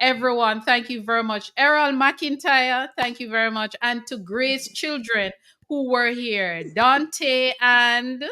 everyone, thank you very much. Errol McIntyre, thank you very much. And to Grace children who were here, Dante and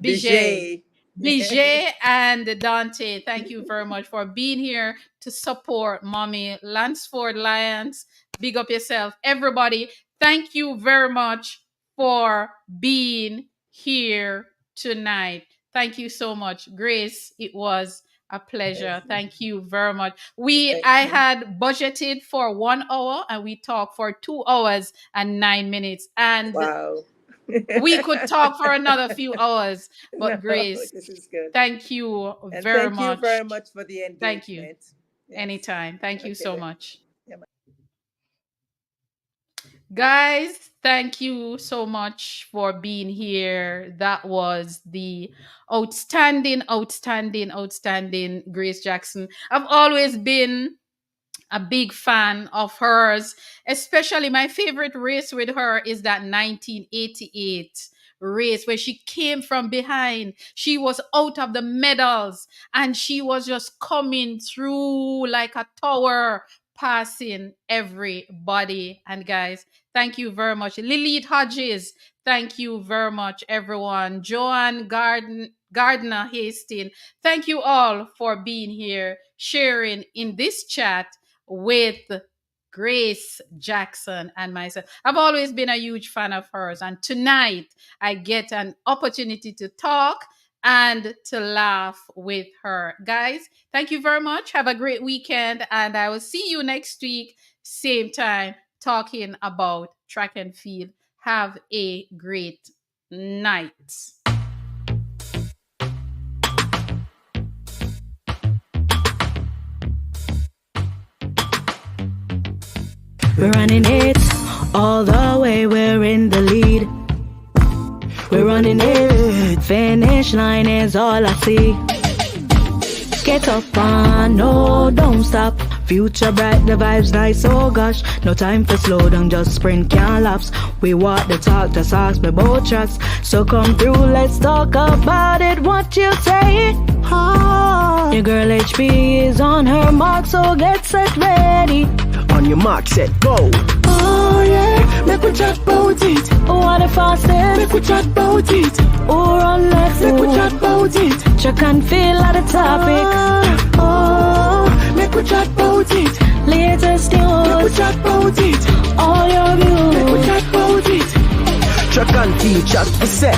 Bijay. Bijay. Bijay and Dante, thank you very much for being here to support Mommy Lansford Lyons. Big up yourself, everybody. Thank you very much for being here tonight. Thank you so much, Grace. It was a pleasure. Yes. Thank you very much. Thank I you. had budgeted for 1 hour and we talked for 2 hours and 9 minutes. And Wow. we could talk for another few hours. No, But Grace, this is good. thank you And very thank you much. very much for the Thank you. engagement. Yes. Anytime. Thank you Okay so then. much. Yeah, bye. Guys, thank you so much for being here. That was the outstanding Grace Jackson. I've always been a big fan of hers, especially my favorite race with her is that 1988 race where she came from behind. She was out of the medals and she was just coming through like a tower, passing everybody. And guys, thank you very much. Lilith Hodges, thank you very much, everyone. Joanne Gardner Hastings, thank you all for being here, sharing in this chat with Grace Jackson and myself. I've always been a huge fan of hers, and tonight I get an opportunity to talk and to laugh with her. Guys, thank you very much. Have a great weekend, and I will see you next week, same time, talking about track and field. Have a great night. We're running it all the way, we're in the lead. We're running it, finish line is all I see. Get up on, no, don't stop. Future bright, the vibes nice, oh gosh. No time for slow down, just sprint, can't lapse. We walk the talk, just ask me both tracks. So come through, let's talk about it, what you say? Oh, your girl HP is on her mark, so get set ready. On your mark, set, go. Oh yeah, make we chat about it. What if I said? Make we chat about it. Or on left, Make we chat about it. check and feel at the topic. Oh, make we chat about it. Latest Make we news, chat about it. all your Make we views. chat about it. Track and field chat for set.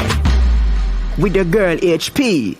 With your girl HP.